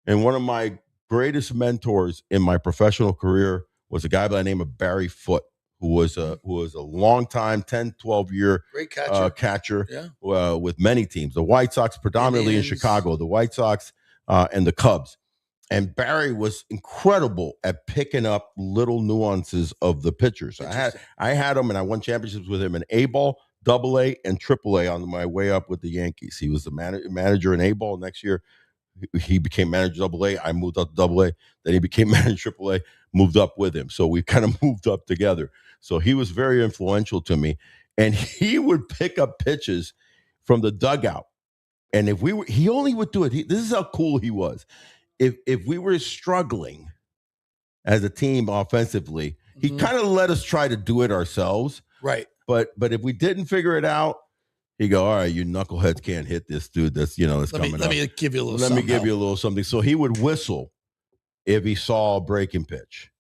and one of my greatest mentors in my professional career was a guy by the name of Barry Foote, who was a long time 10, 12-year great catcher with many teams. The White Sox, predominantly in Chicago, the White Sox and the Cubs. And Barry was incredible at picking up little nuances of the pitchers. I had him, and I won championships with him in A-ball, AA, and AAA on my way up with the Yankees. He was the manager in A-ball. Next year, he became manager AA. I moved up to AA. Then he became manager AAA, moved up with him. So we kind of moved up together. So he was very influential to me. And he would pick up pitches from the dugout. And he only would do it. This is how cool he was. If we were struggling as a team offensively, he kind of let us try to do it ourselves. Right. But if we didn't figure it out, he'd go, all right, you knuckleheads can't hit this dude that's coming up. Let me give you a little something. Let me give you a little something. So he would whistle if he saw a breaking pitch.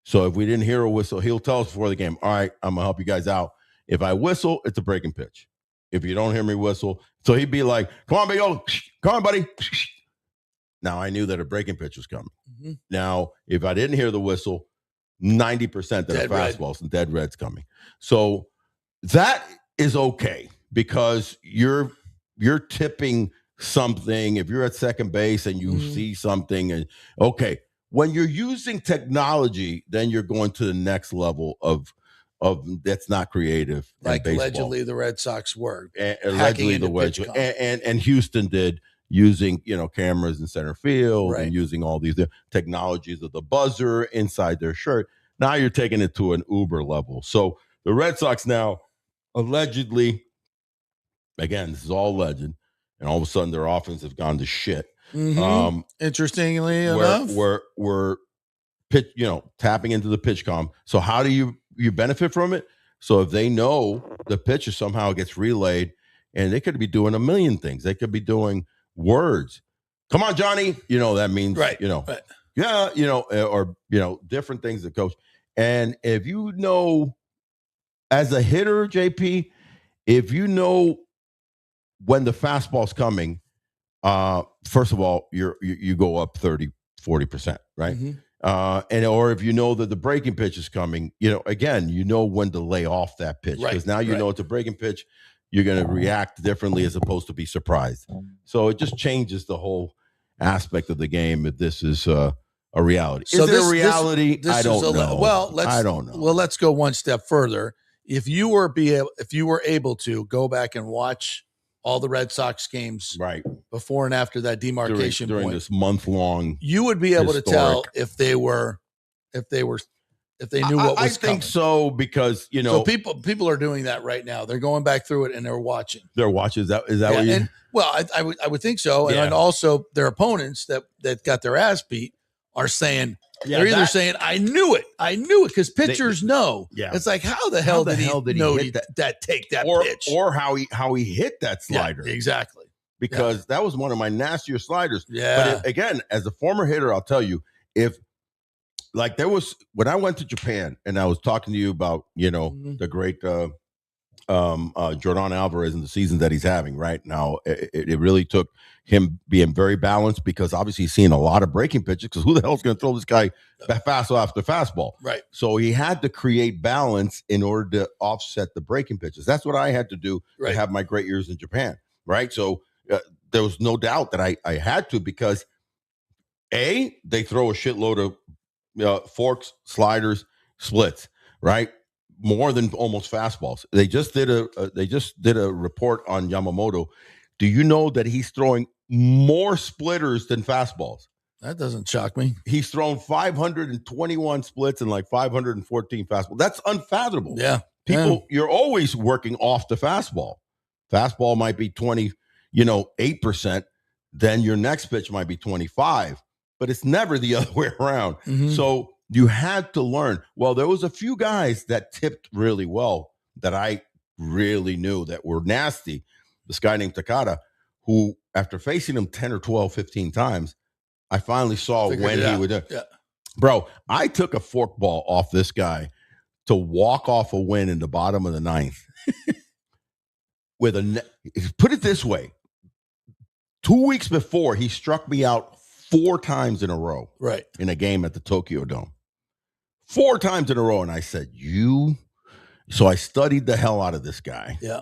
So if we didn't hear a whistle, he'll tell us before the game, all right, I'm going to help you guys out. If I whistle, it's a breaking pitch. If you don't hear me whistle. So he'd be like, come on, big old, come on, buddy. Now, I knew that a breaking pitch was coming. Now, if I didn't hear the whistle, 90% of the fastballs and dead red's coming. So that is okay because you're tipping something. If you're at second base and you see something, and okay, when you're using technology, then you're going to the next level of that's not creative. Like allegedly the Red Sox were. Allegedly the Red Sox and Houston did. Using cameras in center field and using all these technologies of the buzzer inside their shirt. Now you're taking it to an Uber level. So the Red Sox now allegedly, again, this is all legend, and all of a sudden their offense has gone to shit. Interestingly enough, we're pitch, tapping into the pitch comm. So how do you benefit from it? So if they know the pitch somehow gets relayed, and they could be doing a million things. They could be doing words. Come on, Johnny. That means, yeah, or, different things that coach. And if as a hitter, JP, if you know when the fastball's coming, first of all, you go up 30-40%, right? Or if you know that the breaking pitch is coming, again, when to lay off that pitch because now you know it's a breaking pitch. You're going to react differently as opposed to be surprised. So it just changes the whole aspect of the game if this is a reality. So is it a reality? I don't know. I don't know. Well, let's go one step further. If you were able to go back and watch all the Red Sox games before and after that demarcation during point, this month-long, you would be able to tell if they knew what was coming. I think so because So people are doing that right now. They're going back through it and they're watching. They're watching. Is that what you? I would think so. And then also their opponents that got their ass beat are saying they're either saying I knew it because pitchers know. Yeah, it's like how the hell did he know take that pitch or how he hit that slider exactly because that was one of my nastier sliders. Yeah, but again, as a former hitter, I'll tell you if. Like there was when I went to Japan and I was talking to you about, the great Jordan Alvarez and the season that he's having right now. It really took him being very balanced because obviously he's seeing a lot of breaking pitches because who the hell is going to throw this guy fastball after fastball? Right. So he had to create balance in order to offset the breaking pitches. That's what I had to do to have my great years in Japan. Right. So there was no doubt that I had to because they throw a shitload of forks, sliders, splits, right? More than almost fastballs. They just did a report on Yamamoto. Do you know that he's throwing more splitters than fastballs? That doesn't shock me. He's thrown 521 splits and like 514 fastballs. That's unfathomable. Yeah. People, you're always working off the fastball. Fastball might be 8%. Then your next pitch might be 25, but it's never the other way around. Mm-hmm. So you had to learn. Well, there was a few guys that tipped really well that I really knew that were nasty. This guy named Takada, who after facing him 10 or 12, 15 times, I finally saw when he would do. Yeah. Bro, I took a forkball off this guy to walk off a win in the bottom of the ninth. Put it this way. 2 weeks before, he struck me out 4 times in a row. Right. In a game at the Tokyo Dome. 4 times in a row. And I said, So I studied the hell out of this guy. Yeah.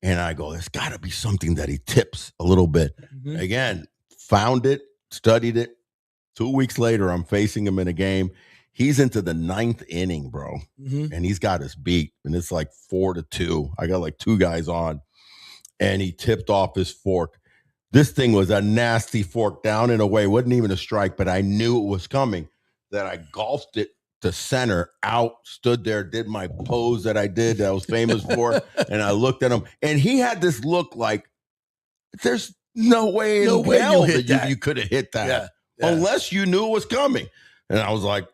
And I go, there's got to be something that he tips a little bit. Mm-hmm. Again, found it, studied it. 2 weeks later, I'm facing him in a game. He's into the 9th inning, bro. Mm-hmm. And he's got us beat. And it's like 4-2. I got like 2 guys on. And he tipped off his fork. This thing was a nasty fork down and away. Wasn't even a strike, but I knew it was coming. That I golfed it to center, out, stood there, did my pose that I did that I was famous for. And I looked at him. And he had this look like, there's no way in hell that you could have hit that. Yeah. Yeah. Unless you knew it was coming. And I was like,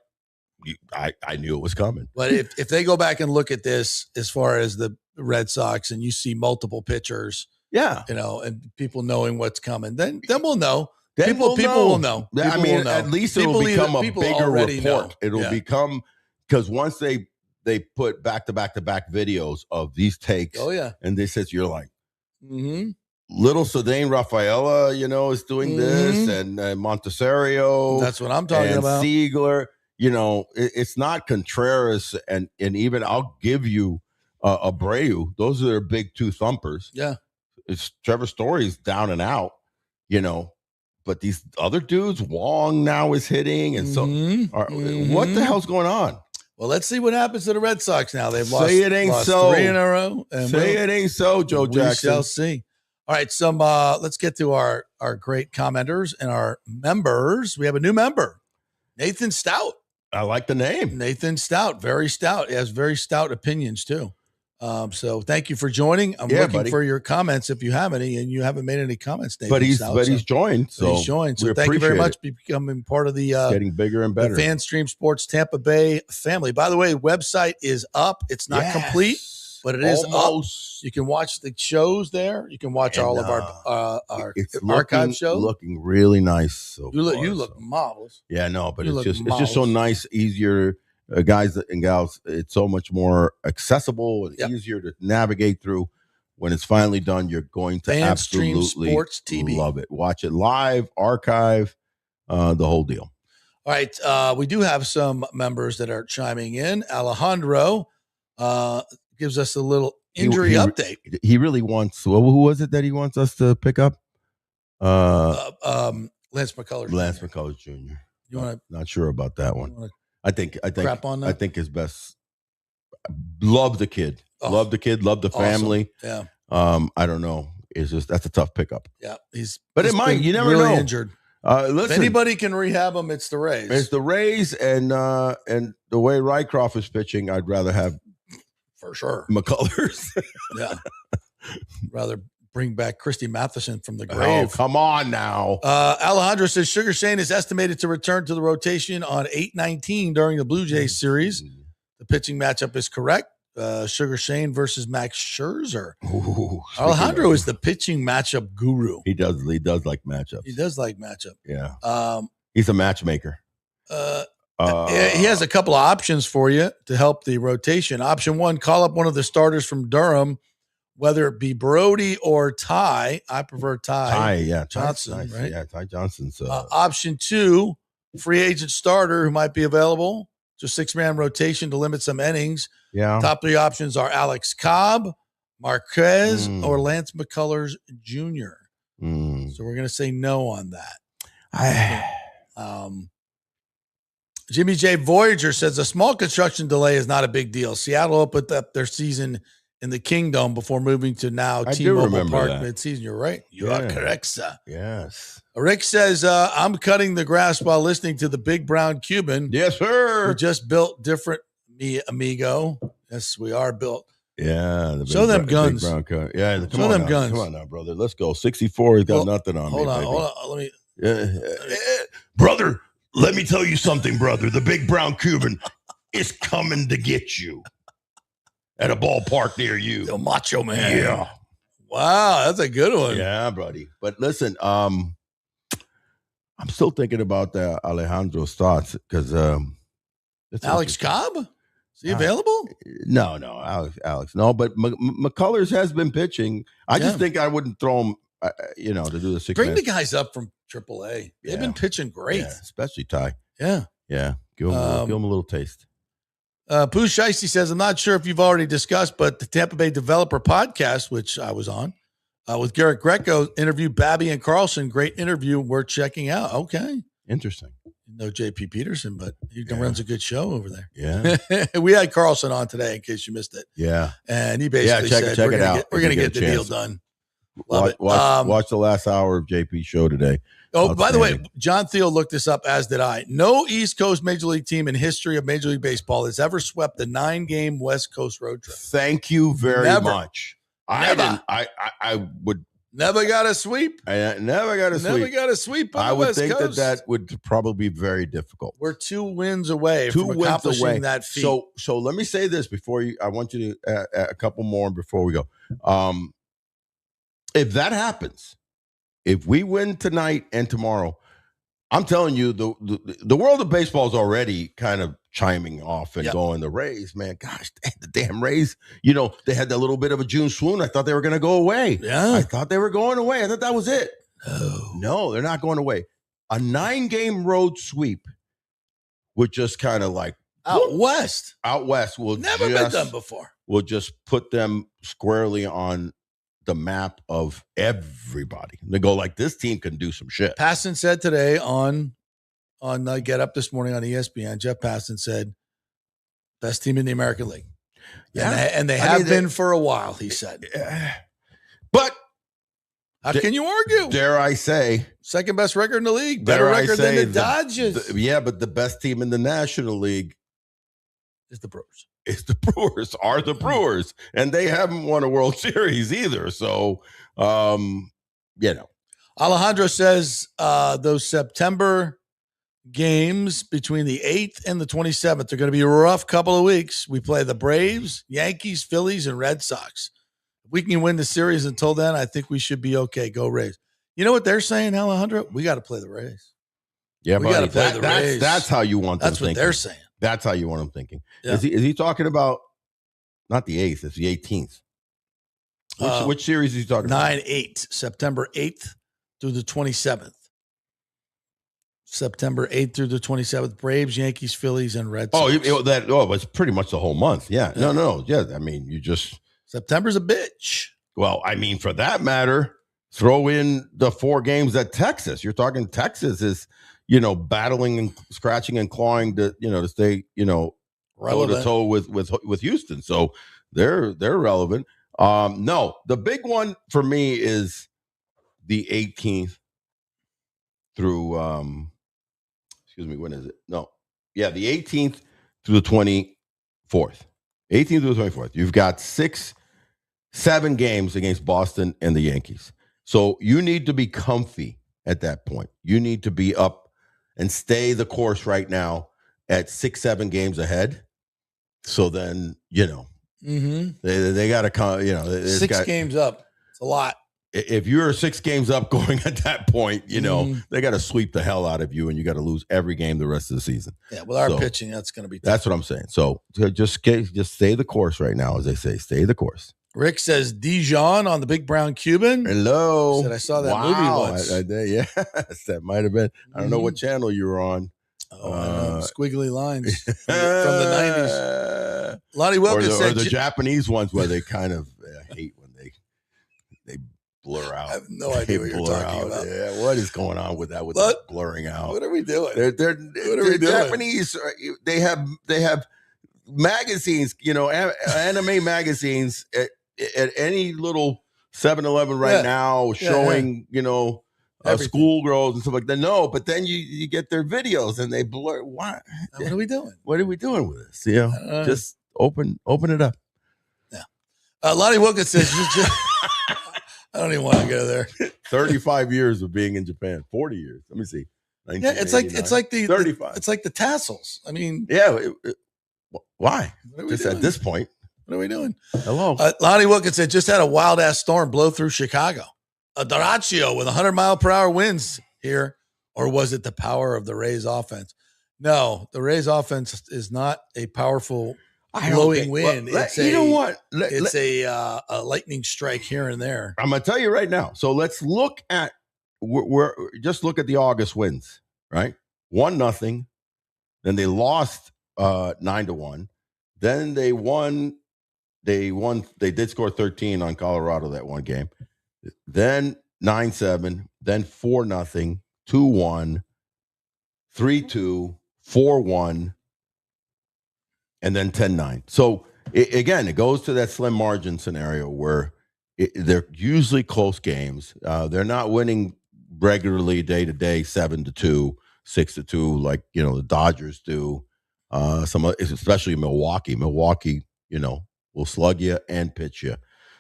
I knew it was coming. But if they go back and look at this as far as the Red Sox and you see multiple pitchers, and people knowing what's coming, then we'll know. People will know. At least it'll become a bigger report. It'll become, because once they put back-to-back videos of these takes, and they says, you're like, little Cedane Rafaela, is doing this, and Montessario. That's what I'm talking about. Siegler, it's not Contreras, and even I'll give you Abreu. Those are their big 2 thumpers. Yeah, it's Trevor Story's down and out, but these other dudes, Wong now is hitting, and so what the hell's going on? Well, let's see what happens to the Red Sox now. They've lost 3 in a row. Say it ain't so, Joe Jackson. We shall see. All right, let's get to our great commenters and our members. We have a new member, Nathan Stout. I like the name. Nathan Stout, very stout. He has very stout opinions too. So thank you for joining. I'm looking for your comments if you have any, and you haven't made any comments, Nathan. He's joined. So thank you very much for becoming part of the getting bigger and better. The FanStream Sports Tampa Bay family. By the way, website is up. It's not complete, but it is up. You can watch the shows there. You can watch all of our archive shows. Looking really nice. You look marvelous. Yeah, no, but it's just so nice, easier. Guys and gals, it's so much more accessible and easier to navigate through. When it's finally done, you're going to absolutely Sports TV. Love it. Watch it live, archive, the whole deal. All right. We do have some members that are chiming in. Alejandro gives us a little injury update. He really wants, who was it that he wants us to pick up? Lance McCullers. Lance McCullers Jr. You want to? Not sure about that one. I think crap on that? I think his best. Love the kid. Love the kid. Love the family. Awesome. Yeah. I don't know. It's just that's a tough pickup. Yeah. It might. You never really know. Injured. Listen, if anybody can rehab him, it's the Rays. It's the Rays, and the way Rycroft is pitching, I'd rather have for sure McCullers. Yeah. Rather bring back Christy Matheson from the grave. Oh, come on now. Alejandro says Sugar Shane is estimated to return to the rotation on 8/19 during the Blue Jays series. The pitching matchup is correct. Sugar Shane versus Max Scherzer. Ooh, Alejandro is the pitching matchup guru. He does like matchups. He does like matchup. Yeah. He's a matchmaker. He has a couple of options for you to help the rotation. Option 1, call up one of the starters from Durham, whether it be Brody or Ty. I prefer Ty Johnson, nice. Right? Yeah, Ty Johnson's. Option 2, free agent starter who might be available. Just 6-man rotation to limit some innings. Yeah. Top 3 options are Alex Cobb, Marquez, or Lance McCullers Jr. So we're going to say no on that. Jimmy J. Voyager says a small construction delay is not a big deal. Seattle opened up their season in the Kingdome before moving to now T-Mobile Park midseason. You're right. You are correct, sir. Yes. Rick says, I'm cutting the grass while listening to the Big Brown Cuban. Yes, sir. We just built different, me amigo. Yes, we are built. Yeah. Show them guns. Show them guns. Come on now, brother. Let's go. 64 has got nothing on me. Hold on. Let me. Brother, let me tell you something, brother. The Big Brown Cuban is coming to get you at a ballpark near you. The Macho Man. Yeah. Wow, that's a good one. Yeah, buddy. But listen, I'm still thinking about Alejandro's thoughts because Alex Cobb? Is he available? No, Alex. No, but McCullers has been pitching. I just think I wouldn't throw him, to do the 6 Bring the guys up from AAA. They've been pitching great. Yeah, especially Ty. Yeah. Yeah. Give him a little taste. Pooh Shiesty says, I'm not sure if you've already discussed, but the Tampa Bay Developer Podcast, which I was on, with Garrett Greco, interviewed Babby and Carlson. Great interview. Worth checking out. Okay. Interesting. No JP Peterson, but he runs a good show over there. Yeah. We had Carlson on today in case you missed it. Yeah. And he basically said, check it out. We're going to get the deal done. Watch the last hour of JP's show today. Oh, by the way, John Thiel looked this up, as did I. No East Coast Major League team in history of Major League Baseball has ever swept a 9-game West Coast road trip. Thank you very much. I would never got a sweep. I never got a sweep. Never got a sweep on I the would West think Coast. that would probably be very difficult. We're 2 wins away from accomplishing that feat. So let me say this before you. I want you to a couple more before we go. If that happens, if we win tonight and tomorrow, I'm telling you, the world of baseball is already kind of chiming off and going, the Rays, man, gosh, the damn Rays, they had that little bit of a June swoon. I thought they were going to go away. Yeah. I thought they were going away. I thought that was it. No, they're not going away. A 9-game road sweep would just kind of like out west will never been done before. We'll just put them squarely on the map of everybody. They go like, this team can do some shit. Passan said today on Get Up this morning on ESPN, Jeff Passan said, best team in the American League. Yeah. And they have been for a while, he said. But how can you argue? Dare I say, second best record in the league, better record than the Dodgers. But the best team in the National League is the Brewers. Are the Brewers. And they haven't won a World Series either. So, Alejandro says those September games between the 8th and the 27th are going to be a rough couple of weeks. We play the Braves, Yankees, Phillies, and Red Sox. If we can win the series until then, I think we should be okay. Go Rays. You know what they're saying, Alejandro? We got to play the Rays. Yeah, we got to play the Rays. That's how you want them That's what they're saying. That's how you want them thinking. Yeah. Is he talking about not the 8th, it's the 18th? Which series is he talking about? 9-8, September 8th through the 27th. September 8th through the 27th, Braves, Yankees, Phillies, and Red Sox. It's pretty much the whole month. Yeah. No. Yeah. I mean, September's a bitch. Well, I mean, for that matter, throw in the 4 games at Texas. You're talking Texas is, battling and scratching and clawing to stay, toe to toe with Houston. So they're relevant. No, the big one for me is the 18th through, when is it? No. Yeah, the 18th through the 24th. 18th through the 24th. You've got 7 games against Boston and the Yankees. So you need to be comfy at that point. You need to be up and stay the course right now at 6-7 games ahead. So then, they got to come, 6 games up. It's a lot. If you're 6 games up going at that point, they got to sweep the hell out of you and you got to lose every game the rest of the season. Yeah, with our pitching, that's going to be tough. That's what I'm saying. So just stay the course right now, as they say. Stay the course. Rick says Dijon on the Big Brown Cuban. Hello. Said I saw that movie once. Yes, that might have been. I don't know what channel you were on. Oh, I know. Squiggly lines from the 90s. Lonnie Wilkins said, or the Japanese ones where they kind of hate when they blur out. I have no idea what you're talking about. Yeah, what is going on with that? With blurring out? What are we doing? They're Japanese. They have magazines. Anime magazines at any little 7-Eleven right now showing schoolgirls and stuff like that. No, but then you get their videos and they blur. What are we doing? What are we doing with this? Just open it up. Yeah. Lonnie Wilkins says, I don't even want to go there. 35 years of being in Japan. 40 years. Let me see. Yeah, it's like the 35. It's like the tassels. I mean, yeah. Why? Just doing? At this point. What are we doing? Hello. Lonnie Wilkins said, just had a wild ass storm blow through Chicago. A derecho with 100-mile-per-hour winds here, or was it the power of the Rays offense? No, the Rays offense is not a powerful blowing wind. It's a lightning strike here and there. I'm gonna tell you right now. So let's look at just look at the August wins. Right, 1-0. Then they lost 9-1. Then they won. They did score 13 on Colorado that one game. Then 9-7, then 4-0, 2-1, 3-2, 4-1, and then 10-9. So again, it goes to that slim margin scenario where they're usually close games. They're not winning regularly day to day 7-2, 6-2 like the Dodgers do. Especially Milwaukee. Milwaukee, will slug you and pitch you.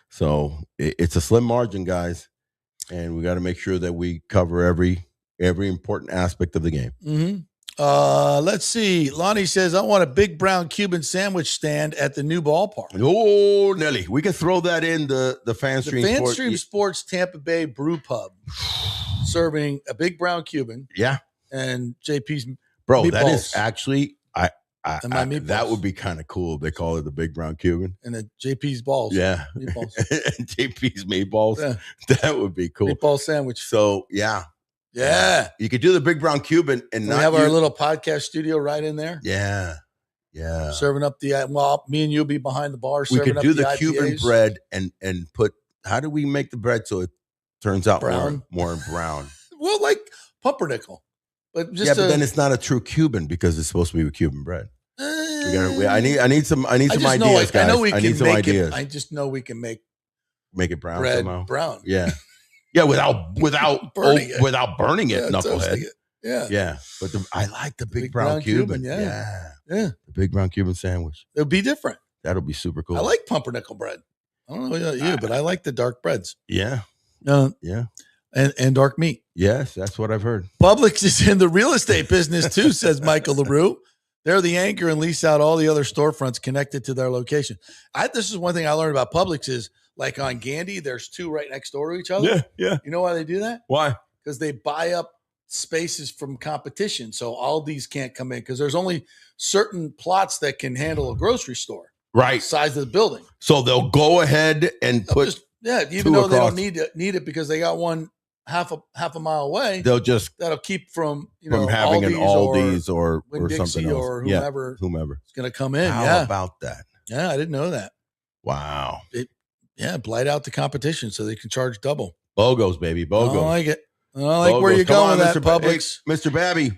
So it's a slim margin, guys, and we got to make sure that we cover every important aspect of the game. Mm-hmm. Let's see. Lonnie says, I want a big brown Cuban sandwich stand at the new ballpark. Oh, Nelly, we can throw that in the FanStream Sports Tampa Bay Brew Pub, serving a big brown Cuban. Yeah, and JP's bro. meatballs. That is actually that would be kind of cool. They call it the Big Brown Cuban. And the JP's balls. Yeah. Meatballs. JP's meatballs. Yeah. That would be cool. Meatball sandwich. So, yeah. Yeah. You could do the Big Brown Cuban and we have our little podcast studio right in there. Yeah. Yeah. Serving up me and you'll be behind the bar. We could do the IPAs. Cuban bread and put, how do we make the bread so it turns out more brown? Well, like pumpernickel. But but then it's not a true Cuban because it's supposed to be with Cuban bread. I need some ideas, guys. I need some ideas. I just know we can make it brown bread somehow. Brown. Yeah. Yeah, without burning it, knucklehead. Yeah. But I like the big brown Cuban. Yeah. The big brown Cuban sandwich. It'll be different. That'll be super cool. I like pumpernickel bread. I don't know about you, but I like the dark breads. Yeah. Yeah. And dark meat. Yes, that's what I've heard. Publix is in the real estate business too, says Michael LaRue. They're the anchor and lease out all the other storefronts connected to their location. This is one thing I learned about Publix is like on Gandy, there's two right next door to each other. Yeah. You know why they do that? Why? Because they buy up spaces from competition. So all these can't come in because there's only certain plots that can handle a grocery store. Right. Size of the building. So they'll go ahead and put even though they don't need it because they got one half a mile away. That'll keep from having an Aldi's or something else or whomever is going to come in. How about that? Yeah, I didn't know that. Wow. Blight out the competition so they can charge double. BOGOs, baby. BOGOs. I like it. I like where you're going with that, Publix. Hey, Mr. Babby,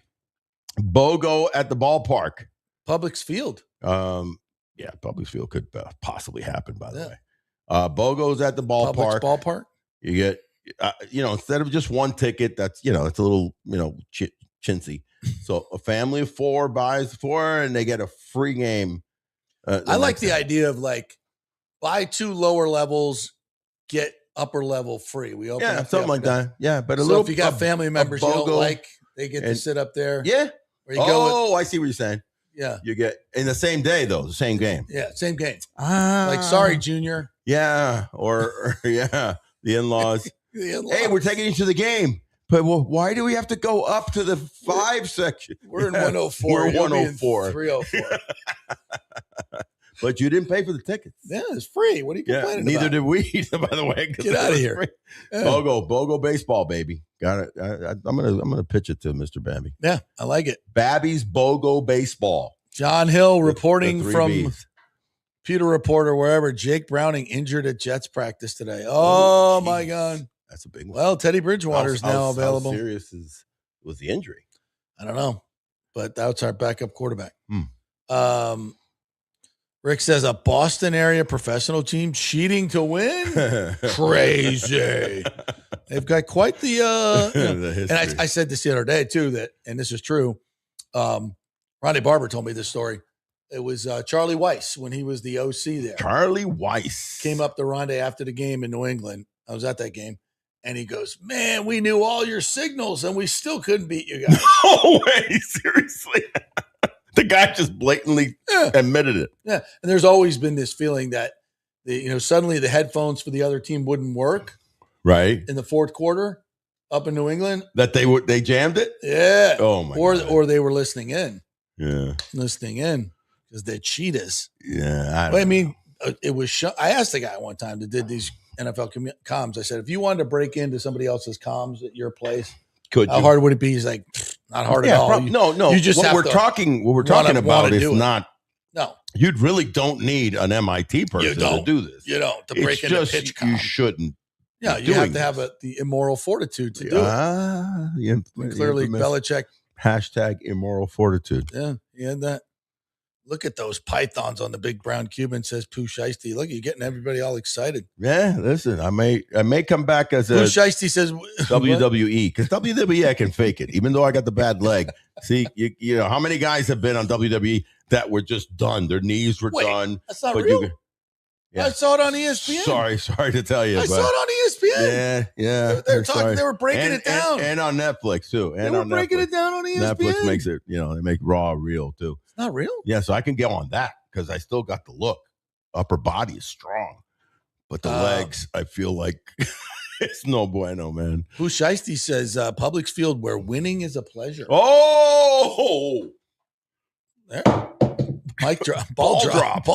BOGO at the ballpark. Publix Field. Yeah, Publix Field could possibly happen, by the way. BOGO's at the ballpark. Publix ballpark. You get, instead of just one ticket, that's a little, chintzy. So a family of 4 buys 4 and they get a free game. I like the idea of buy 2 lower levels, get upper level free. We open up something like that. Yeah, but if you got family members you don't like, they get to sit up there. Yeah. Where you go I see what you're saying. Yeah. You get in the same day though, the same game. Yeah, same game. Sorry, Junior. Yeah, or the in-laws. Hey, we're taking you to the game. But why do we have to go up to the 5 section? We're in 104. We're 104. 304. But you didn't pay for the tickets. Yeah, it's free. What are you complaining about? Neither did we, by the way. Get out of here. Yeah. BOGO baseball, baby. Got it. I'm gonna pitch it to Mr. Babby. Yeah, I like it. Babby's BOGO baseball. John Hill reporting from Pewter Reporter, wherever. Jake Browning injured at Jets practice today. Oh my God. That's a big one. Well, Teddy Bridgewater is now available. How serious was the injury? I don't know, but that's our backup quarterback. Hmm. Rick says a Boston area professional team cheating to win. Crazy. They've got quite the, the and I said this the other day too, that, and this is true. Ronnie Barber told me this story. It was Charlie Weiss when he was the OC there. Charlie Weiss came up to Ronde after the game in New England. I was at that game. And he goes, man, we knew all your signals and we still couldn't beat you guys. No way, seriously. The guy just blatantly admitted it. Yeah. And there's always been this feeling that suddenly the headphones for the other team wouldn't work. Right. In the fourth quarter up in New England. That they jammed it? Yeah. Oh my God. Or they were listening in. Yeah. Listening in because they're cheaters. Yeah. It was I asked the guy one time that did these NFL comms. I said, if you wanted to break into somebody else's comms at your place, how hard would it be? He's like, not hard at all. No. You just what we're talking about is not. No, you really don't need an MIT person to do this. You don't to break into pitch comms. You shouldn't. Yeah, you have to have the immoral fortitude to do it. Clearly, Belichick. # immoral fortitude. Yeah, he had that. Look at those pythons on the big brown Cuban, says Pooh Shiesty. Look, you're getting everybody all excited. Yeah, listen, I may come back as a Pooh Shiesty says WWE, because WWE I can fake it, even though I got the bad leg. See, you know how many guys have been on WWE that were just done, their knees were done. That's not real. I saw it on ESPN. Sorry to tell you. I saw it on ESPN. Yeah. They're talking. They were breaking it down, and on Netflix too. And they were breaking it down on ESPN. Netflix makes it. They make Raw real too. It's not real. Yeah, so I can get on that because I still got the look. Upper body is strong, but the legs, I feel like it's no bueno, man. Pooh Shiesty says Publix Field, where winning is a pleasure. Oh, there. Mic drop, ball drop.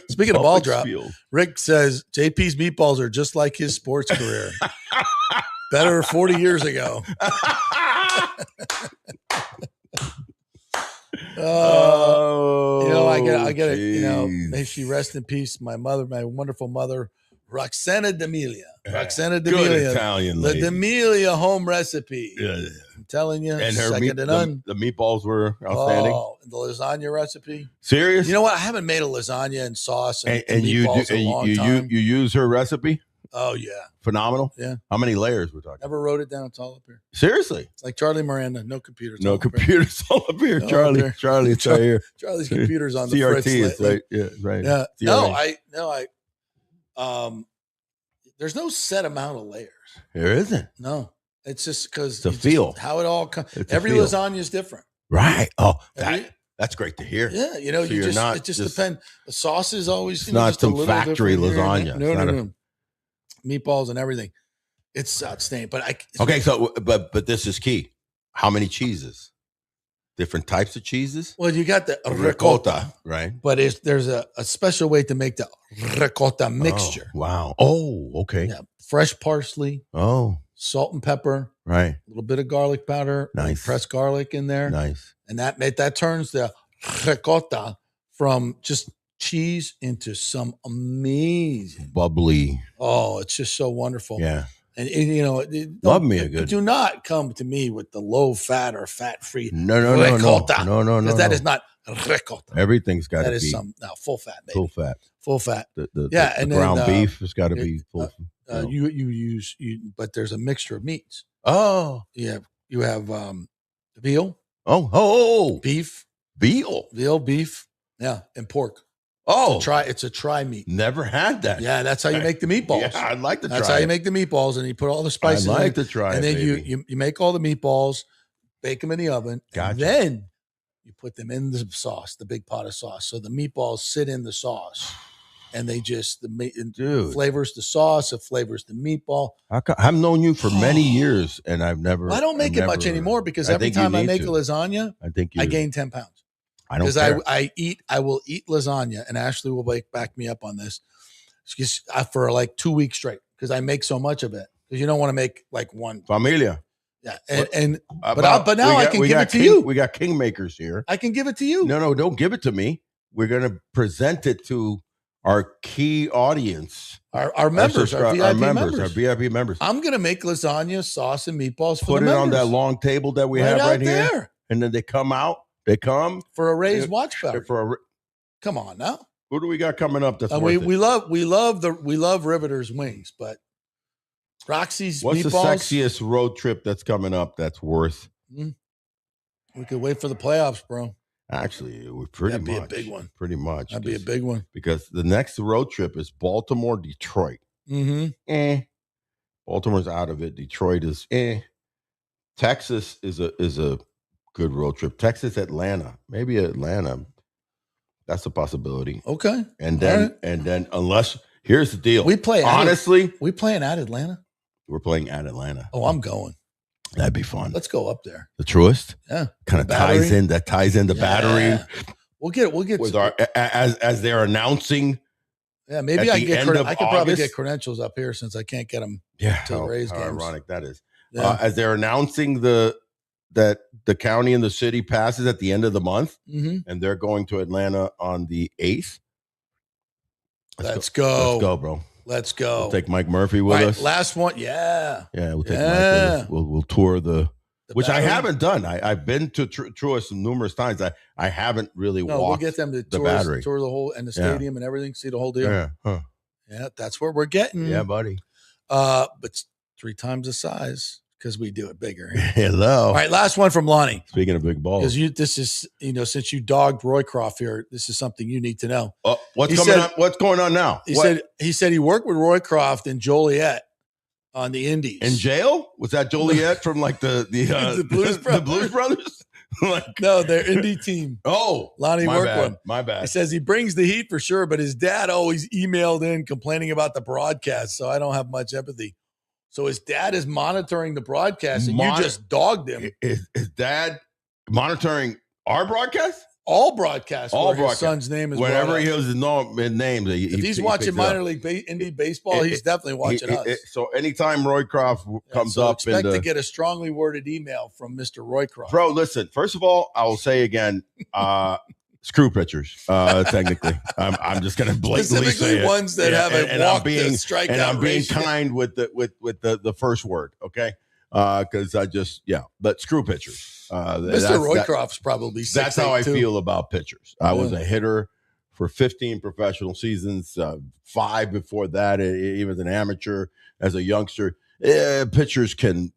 Speaking of ball drop, field. Rick says JP's meatballs are just like his sports career. Better 40 years ago. I get it. May she rest in peace. My mother, my wonderful mother, Roxana D'Amelia. Roxana D'Amelia. Good Italian lady. The D'Amelia home recipe. Yeah. I'm telling you. And her the meatballs were outstanding. Oh, the lasagna recipe. Serious? You know what? I haven't made a lasagna and sauce and meatballs in a long time. You use her recipe? Oh, yeah. Phenomenal? Yeah. How many layers we're talking? Never wrote it down. It's all up here. Seriously? It's like Charlie Miranda. No computers. No computers all up here. Charlie, it's right here. Charlie's computer's on the CRT fritz is right. Yeah, right. Yeah. There's no set amount of layers. There isn't. No. It's just because it's a feel. How it all comes. Every lasagna is different. Right. Oh, that's great to hear. Yeah. So it just depends. The sauce is always it's not some factory lasagna. No. Meatballs and everything. It's outstanding. But this is key. How many cheeses? Different types of cheeses? Well, you got the ricotta, right? But there's a special way to make the ricotta mixture. Oh, wow. Oh, okay. Yeah. Fresh parsley. Oh. Salt and pepper. Right. A little bit of garlic powder. Nice. Pressed garlic in there. Nice. And that turns the ricotta from just cheese into some amazing bubbly. Oh, it's just so wonderful. Yeah. And love me a good. Do not come to me with the low fat or fat free. No. Ricotta. No. That is not ricotta. Everything's got to be. That is full fat. Baby. Full fat. And ground beef has got to be full. You use but there's a mixture of meats. Oh, you have veal. Oh, beef, beef. Yeah, and pork. Oh, it's a tri meat. Never had that. Yeah, that's how you make the meatballs. Yeah, I'd like to try. That's how you make the meatballs, and you put all the spices. I'd like to try. And then you make all the meatballs, bake them in the oven. Gotcha. And then you put them in the sauce, the big pot of sauce. So the meatballs sit in the sauce, and they just flavors the sauce, it flavors the meatball. I've known you for many years, and I've never. I don't make it much anymore because every time I make a lasagna, I gain 10 pounds. I don't care. I will eat lasagna, and Ashley will back me up on this. For like 2 weeks straight because I make so much of it. Because you don't want to make like one familia. Yeah, but now I can give it to you. We got kingmakers here. I can give it to you. No, don't give it to me. We're gonna present it to our key audience, our members, our VIP members, our VIP members. I'm going to make lasagna, sauce, and meatballs for Put the it members. on that long table that we have right here. There. And then they come out. They come for a raised watch party. Come on now. Who do we got coming up? That's we love Riveter's wings, but Roxy's What's meatballs? the sexiest road trip that's coming up that's worth? We could wait for the playoffs, bro. Actually, that'd be a big one. Pretty much. That'd be a big one. Because the next road trip is Baltimore, Detroit. Baltimore's out of it. Detroit is Texas is a good road trip. Texas, Atlanta. Maybe Atlanta. That's a possibility. Okay. And then unless here's the deal. We play honestly. We playing at Atlanta? We're playing at Atlanta. Oh, I'm going. That'd be fun. Let's go up there. The Truist? Yeah. Kind of ties in the battery. We'll get with our as they're announcing. Yeah, maybe I could probably get credentials up here since I can't get them to the Rays games. How ironic that is. Yeah. As they're announcing that the county and the city passes at the end of the month, and they're going to Atlanta on the 8th. Let's go. Let's go, bro. Let's go. We'll take Mike Murphy with us. Last one. Yeah. Yeah, we'll take Mike with us. We'll tour the which battery. I haven't done. I've been to Truist numerous times. I haven't really walked. We'll get them to tour the whole and the stadium and everything. See the whole deal. Yeah. Huh. Yeah, that's what we're getting. Yeah, buddy. But 3 times the size because we do it bigger. Hello. All right, last one from Lonnie. Speaking of big balls, because this is since you dogged Roycroft here, this is something you need to know. What's coming up? What's going on now? He said he worked with Roycroft in Joliet on the Indies. In jail? Was that Joliet from like the Blues Brothers? The Blues Brothers? No, their indie team. Oh, Lonnie worked with him. My bad. He says he brings the heat for sure, but his dad always emailed in complaining about the broadcast, so I don't have much empathy. So his dad is monitoring the broadcast, and you just dogged him. His dad monitoring our broadcast? All broadcasts. All broadcasts. His son's name is. Whenever he hears his name, if he's watching minor league indie baseball, he's definitely watching us. So anytime Roycroft comes up, expect to get a strongly worded email from Mr. Roycroft. Bro, listen. First of all, I will say again, screw pitchers. Technically, I'm just going to blatantly say it. Ones that have a walk strikeout and I'm being ratio. kind with the first word. Okay. Because but screw pitchers. Mr. Roycroft's probably 6'8". That's how I feel about pitchers. I was a hitter for 15 professional seasons, 5 before that. He was an amateur as a youngster. Pitchers can,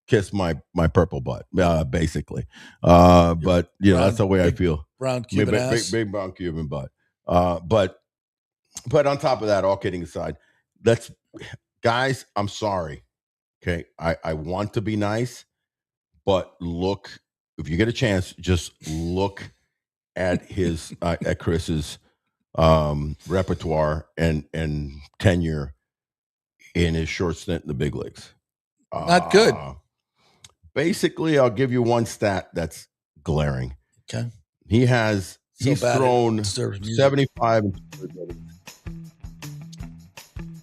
kiss my purple butt, basically. But that's the way I feel. Brown Cuban ass. Big brown Cuban butt. But on top of that, all kidding aside, guys, I'm sorry. Okay, I want to be nice, but look, if you get a chance, just look at his at Chris's repertoire and tenure in his short stint in the big leagues. Not good. Basically, I'll give you one stat that's glaring. Okay, he's thrown 75.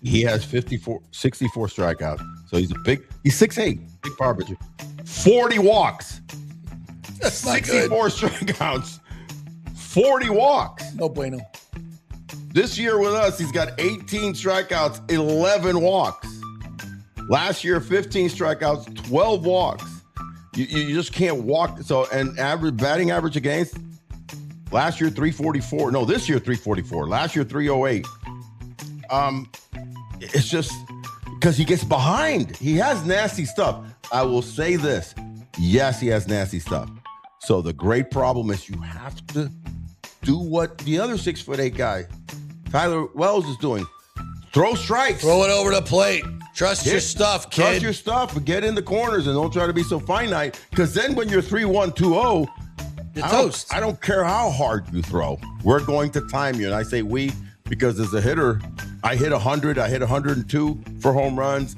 He has 64 strikeouts. So he's 6'8", big power pitcher. 40 walks. That's 64 strikeouts. 40 walks. No bueno. This year with us, he's got 18 strikeouts, 11 walks. Last year, 15 strikeouts, 12 walks. You just can't walk. So, and batting average against last year, 344. No, this year, 344. Last year, 308. It's just because he gets behind. He has nasty stuff. I will say this. Yes, he has nasty stuff. So the great problem is you have to do what the other 6'8" guy, Tyler Wells, is doing. Throw strikes. Throw it over the plate. Trust your stuff, kid. Trust your stuff. Get in the corners and don't try to be so finite. Because then when you're 3-1-2-0, you're toast. I don't care how hard you throw. We're going to time you. And I say we because as a hitter, I hit 100. I hit 102 for home runs.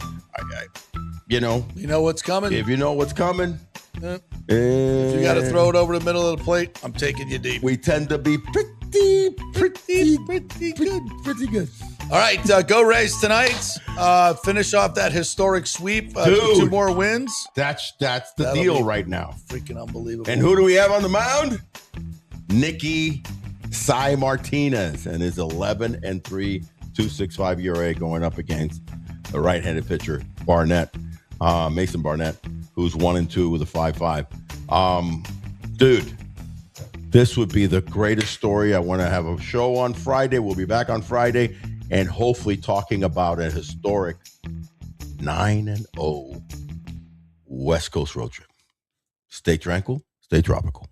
You know what's coming. If you know what's coming. If you got to throw it over the middle of the plate, I'm taking you deep. We tend to be pretty good. All right, go Rays tonight. Finish off that historic sweep. Dude, 2 more wins. That'll deal right now. Freaking unbelievable. And who do we have on the mound? Nicky Cy Martinez and his 11-3, 2.65 ERA going up against the right-handed pitcher Barnett, Mason Barnett, who's 1-2 with a 5.5. Dude, this would be the greatest story. I want to have a show on Friday. We'll be back on Friday and hopefully talking about a historic 9-0 West Coast road trip. Stay tranquil, stay tropical.